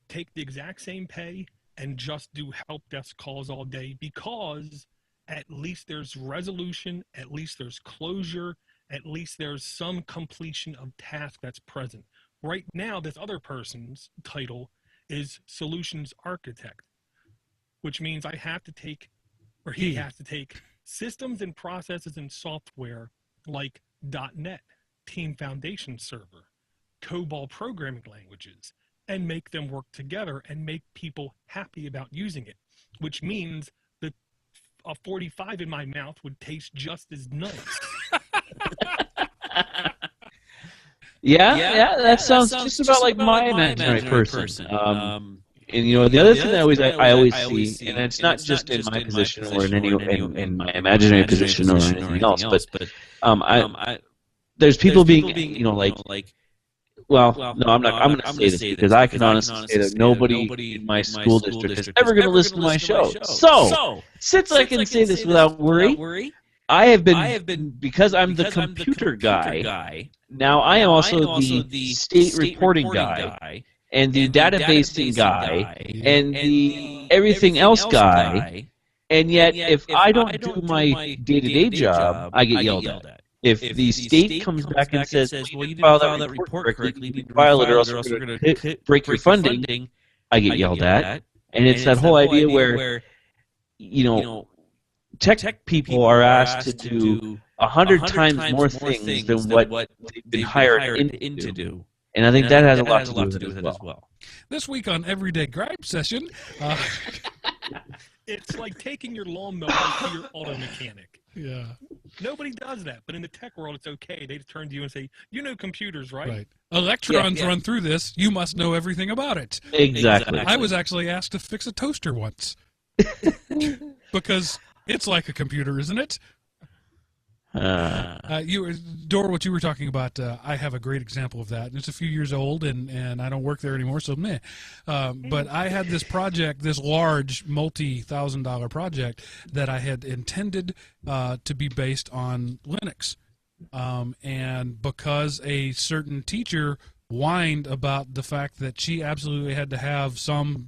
take the exact same pay and just do help desk calls all day, because at least there's resolution, at least there's closure, at least there's some completion of task that's present. Right now, this other person's title is Solutions Architect, which means I have to take, or he has to take, systems and processes and software like .NET, Team Foundation Server, COBOL programming languages, and make them work together and make people happy about using it, which means that a 45 in my mouth would taste just as nice. Yeah, that sounds just about like my imaginary person. And you know, the other thing that I always see, and it's not just in my position or in my imaginary position or anything else, but there's people being, you know, like, well, no, I'm going to say this because I can honestly say that nobody in my school district is ever going to listen to my show. So, since I can say this without worry, I have been, because I'm the computer guy, now I am also the state reporting guy, and the databasing guy, and the everything else guy, and yet if I don't do my day-to-day job, I get yelled at. If the state comes back and says, well, you didn't file that report correctly, you need to file it or else we're going to break your funding, I get yelled at. And it's that whole idea where, you know, tech people are asked to do 100 times more things than what they've been hired in to do. And I think that has a lot to do with it as well. This week on Everyday Gripe Session, it's like taking your lawnmower to your auto mechanic. Yeah. Nobody does that, but in the tech world, it's okay. They just turn to you and say, "You know computers, right?" Right. Electrons run through this. You must know everything about it. Exactly. I was actually asked to fix a toaster once because it's like a computer, isn't it? Dor, what you were talking about, I have a great example of that. And it's a few years old, and I don't work there anymore, so meh. But I had this project, this large multi-$1,000 project that I had intended to be based on Linux. And because a certain teacher whined about the fact that she absolutely had to have some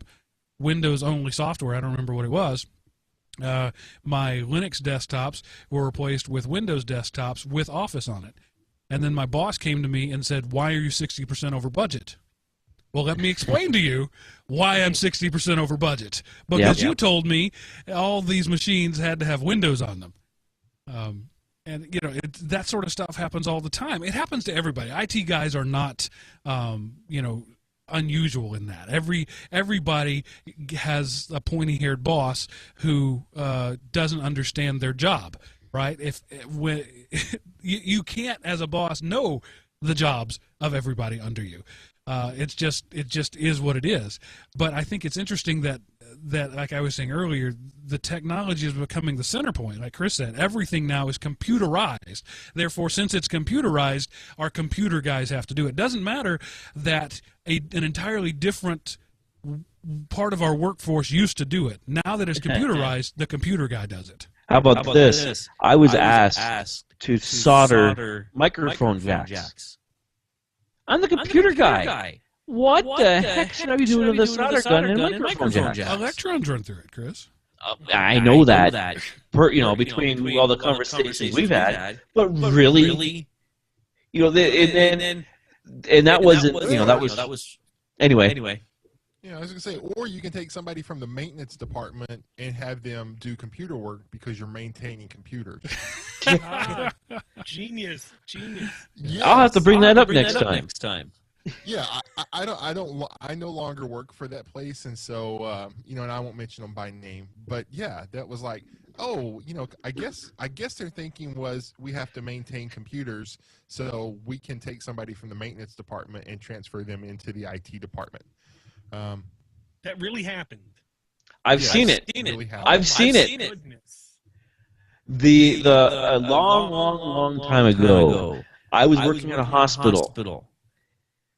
Windows-only software, I don't remember what it was, my Linux desktops were replaced with Windows desktops with Office on it. And then my boss came to me and said, "Why are you 60% over budget?" Well, let me explain to you why I'm 60% over budget. Because you told me all these machines had to have Windows on them. And, you know, that sort of stuff happens all the time. It happens to everybody. IT guys are not, you know, unusual in that. Everybody has a pointy-haired boss who doesn't understand their job, right? When you can't, as a boss, know the jobs of everybody under you. It just is what it is. But I think it's interesting that like I was saying earlier, the technology is becoming the center point. Like Chris said, everything now is computerized. Therefore, since it's computerized, our computer guys have to do it. It doesn't matter that an entirely different part of our workforce used to do it. Now that it's computerized, the computer guy does it. How about this? I was asked to solder microphone jacks. I'm the computer guy. What the heck should I be doing with a solder gun and microphone jacks? Electrons run through it, Chris. I know that. Between all the conversations we've had, but really, and that wasn't, that was anyway. Yeah, I was gonna say, or you can take somebody from the maintenance department and have them do computer work because you're maintaining computers. Genius. Yes. I'll have to bring that up next time. Yeah, I no longer work for that place, and so and I won't mention them by name, but yeah, that was like, I guess their thinking was we have to maintain computers, so we can take somebody from the maintenance department and transfer them into the IT department. That really happened. I've seen it. Really I've seen it. Goodness. A long time ago, I was working at a hospital.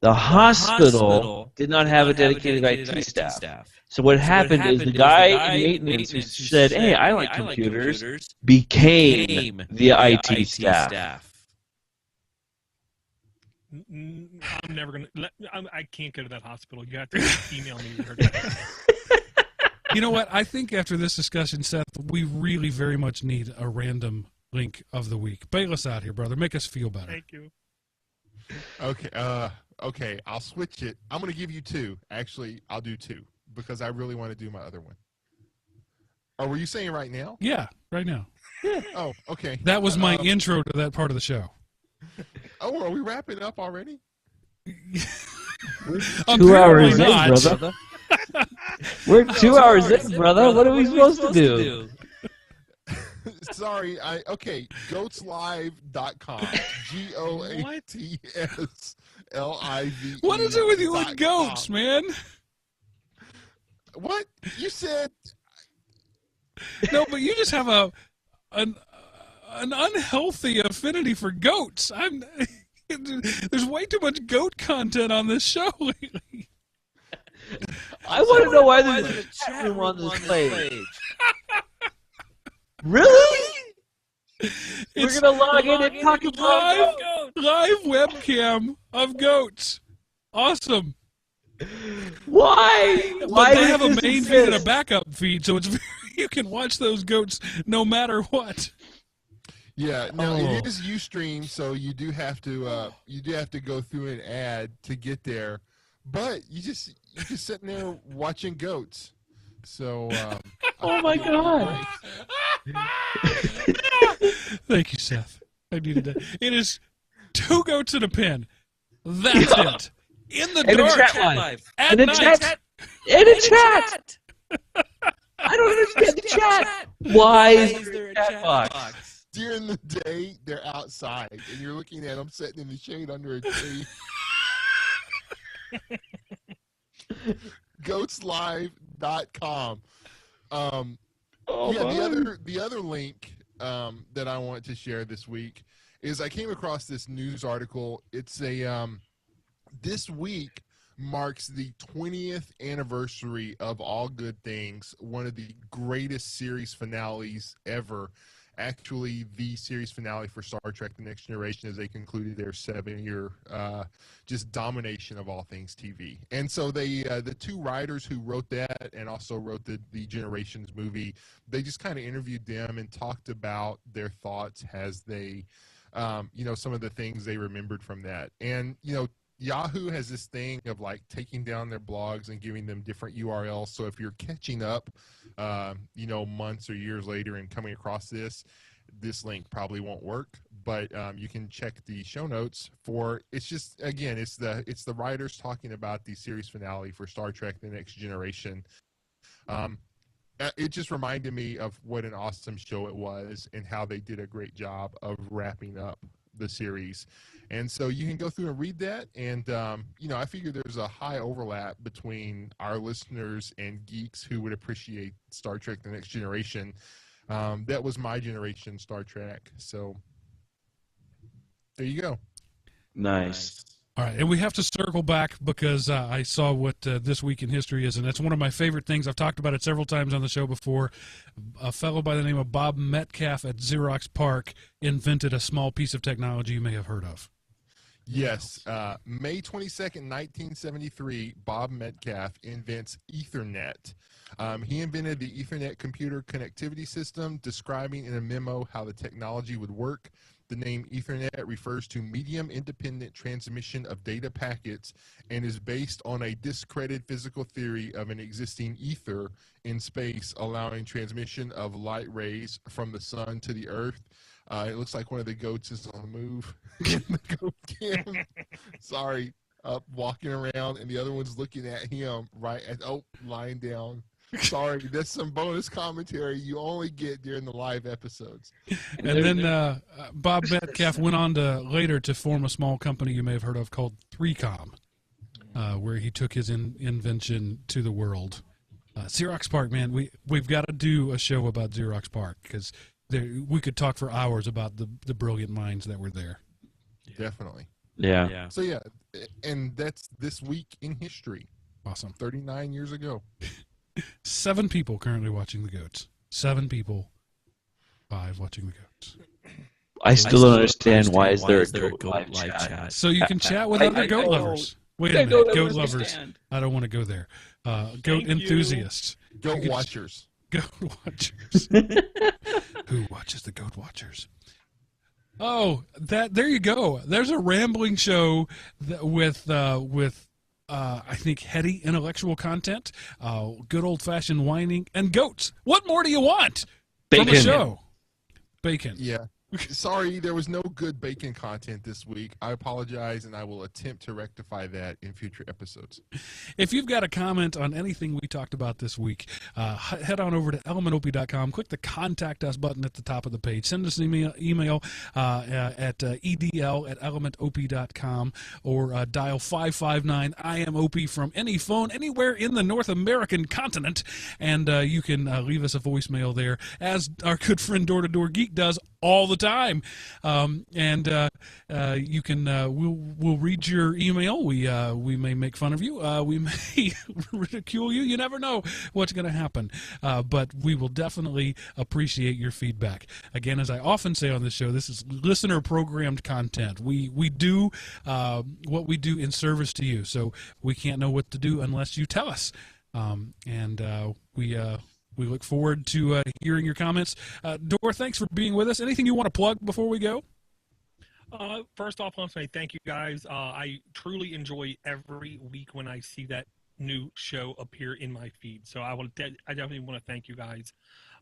The hospital did not have a dedicated IT staff. So what happened is the guy in maintenance who said, "Hey, I like computers," became the IT staff. I'm never gonna. I can't go to that hospital. You have to email me. You know what? I think after this discussion, Seth, we really very much need a random link of the week. Bail us out here, brother. Make us feel better. Thank you. Okay. I'll switch it. I'm gonna give you two. Actually, I'll do two because I really want to do my other one. Oh, were you saying right now? Yeah, right now. Oh, okay. That was my intro to that part of the show. Oh, are we wrapping up already? We're 2 hours in, brother. We're 2 hours in, brother. What are we supposed to do? Sorry, goatslive.com. GOATSLIVE. What is it with you and goats, man? What? You said... No, but you just have an unhealthy affinity for goats. There's way too much goat content on this show lately. I want to know why there's a chat room on this page. Really? We're gonna log in and talk about live webcam of goats. Awesome. Why? But they have a main feed and a backup feed, so you can watch those goats no matter what. Yeah, no, it is Ustream, so you do have to go through an ad to get there, but you're just sitting there watching goats. So, oh my God! Thank you, Seth. I needed that. It is 2 goats in a pen. That's it. In the dark. Chat live. At night. In a chat. I don't understand the chat. Why is there a chat box? During the day, they're outside, and you're looking at them sitting in the shade under a tree. Goatslive.com. The other link that I want to share this week is I came across this news article. It's this week marks the 20th anniversary of All Good Things, one of the greatest series finales ever. Actually, the series finale for Star Trek The Next Generation as they concluded their 7-year just domination of all things TV. And so the two writers who wrote that and also wrote the Generations movie, they just kind of interviewed them and talked about their thoughts as they, some of the things they remembered from that. And, Yahoo has this thing of like taking down their blogs and giving them different URLs. So if you're catching up, months or years later and coming across this link probably won't work, but you can check the show notes for, it's the writers talking about the series finale for Star Trek The Next Generation. It just reminded me of what an awesome show it was and how they did a great job of wrapping up the series. And so you can go through and read that. And, I figure there's a high overlap between our listeners and geeks who would appreciate Star Trek The Next Generation. That was my generation, Star Trek. So there you go. Nice. All right, and we have to circle back because I saw what This Week in History is, and it's one of my favorite things. I've talked about it several times on the show before. A fellow by the name of Bob Metcalfe at Xerox PARC invented a small piece of technology you may have heard of. Yes. May 22nd, 1973, Bob Metcalfe invents Ethernet. He invented the Ethernet computer connectivity system, describing in a memo how the technology would work. The name Ethernet refers to medium-independent transmission of data packets and is based on a discredited physical theory of an existing ether in space, allowing transmission of light rays from the sun to the earth. It looks like one of the goats is on the move. The goat cam. Sorry, up walking around, and the other one's looking at him lying down. Sorry, that's some bonus commentary you only get during the live episodes. And then Bob Metcalfe went on to later to form a small company you may have heard of called 3Com, where he took his invention to the world. Xerox PARC, man, we've got to do a show about Xerox PARC because we could talk for hours about the brilliant minds that were there. Definitely. Yeah. So yeah, and that's This Week in History. Awesome. 39 years ago. 7 people currently watching the goats. 7 people. 5 watching the goats. I still don't understand why is there a goat live chat. So you can chat with other goat lovers. Wait a minute, goat lovers. I don't want to go there. Goat enthusiasts. Goat watchers. Goat watchers. Who watches the goat watchers? Oh, there you go. There's a rambling show with I think heady intellectual content, good old-fashioned whining, and goats. What more do you want from a show? Bacon. Yeah. Sorry, there was no good bacon content this week. I apologize, and I will attempt to rectify that in future episodes. If you've got a comment on anything we talked about this week, head on over to elementop.com. Click the Contact Us button at the top of the page. Send us an email at edl@elementop.com or dial 559-IMOP from any phone anywhere in the North American continent, and you can leave us a voicemail there, as our good friend Door to Door Geek does all the time. You can we'll read your email. We may make fun of you. We may ridicule you. You never know what's going to happen. But we will definitely appreciate your feedback. Again, as I often say on this show, this is listener programmed content. We do what we do in service to you. So we can't know what to do unless you tell us. We look forward to hearing your comments. Dor, thanks for being with us. Anything you want to plug before we go? First off, I want to say thank you, guys. I truly enjoy every week when I see that new show appear in my feed. So I definitely want to thank you guys.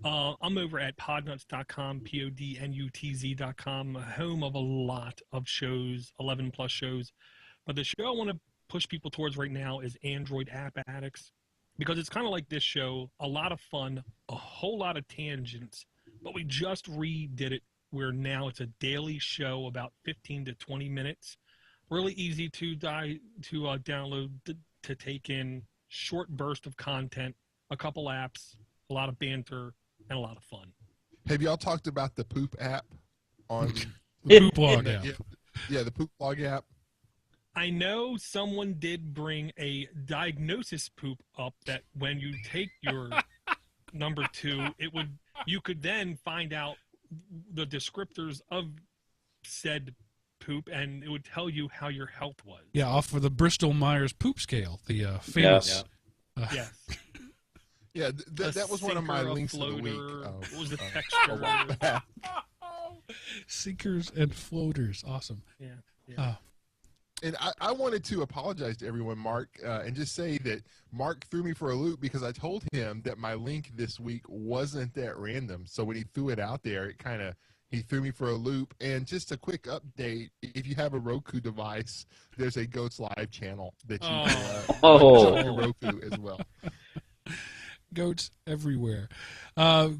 I'm over at podnuts.com, podnutz.com, home of a lot of shows, 11+ shows. But the show I want to push people towards right now is Android App Addicts. Because it's kind of like this show, a lot of fun, a whole lot of tangents, but we just redid it where now it's a daily show, about 15 to 20 minutes. Really easy to download, to take in, short burst of content, a couple apps, a lot of banter, and a lot of fun. Have y'all talked about the Poop app on the Poop Log app? Yeah, the Poop Log app. I know someone did bring a diagnosis poop up that when you take your number 2, you could then find out the descriptors of said poop, and it would tell you how your health was. Yeah, off of the Bristol-Myers poop scale, the famous. Yes. Yeah, that was one of my links of the week. What was the texture? Seekers and floaters. Awesome. Yeah. And I wanted to apologize to everyone, Mark, and just say that Mark threw me for a loop because I told him that my link this week wasn't that random. So when he threw it out there, he threw me for a loop. And just a quick update, if you have a Roku device, there's a Goats Live channel that you can watch on your Roku as well. Goats everywhere.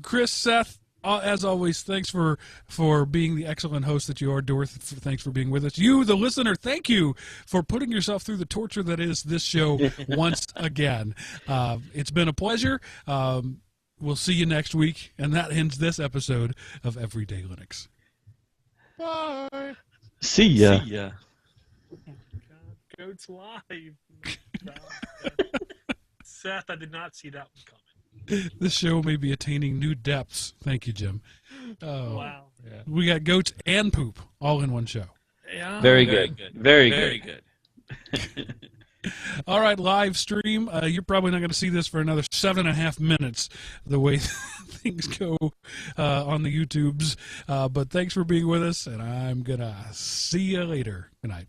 Chris, Seth, as always, thanks for being the excellent host that you are, Dorth. Thanks for being with us. You, the listener, thank you for putting yourself through the torture that is this show once again. It's been a pleasure. We'll see you next week, and that ends this episode of Everyday Linux. Bye. See ya. Oh, God. goats live. Seth, I did not see that one coming. This show may be attaining new depths. Thank you, Jim. Wow. Yeah. We got goats and poop all in one show. Yeah. Very good. Very good. All right, live stream. You're probably not going to see this for another 7.5 minutes, the way things go on the YouTubes. But thanks for being with us, and I'm going to see you later. Good night.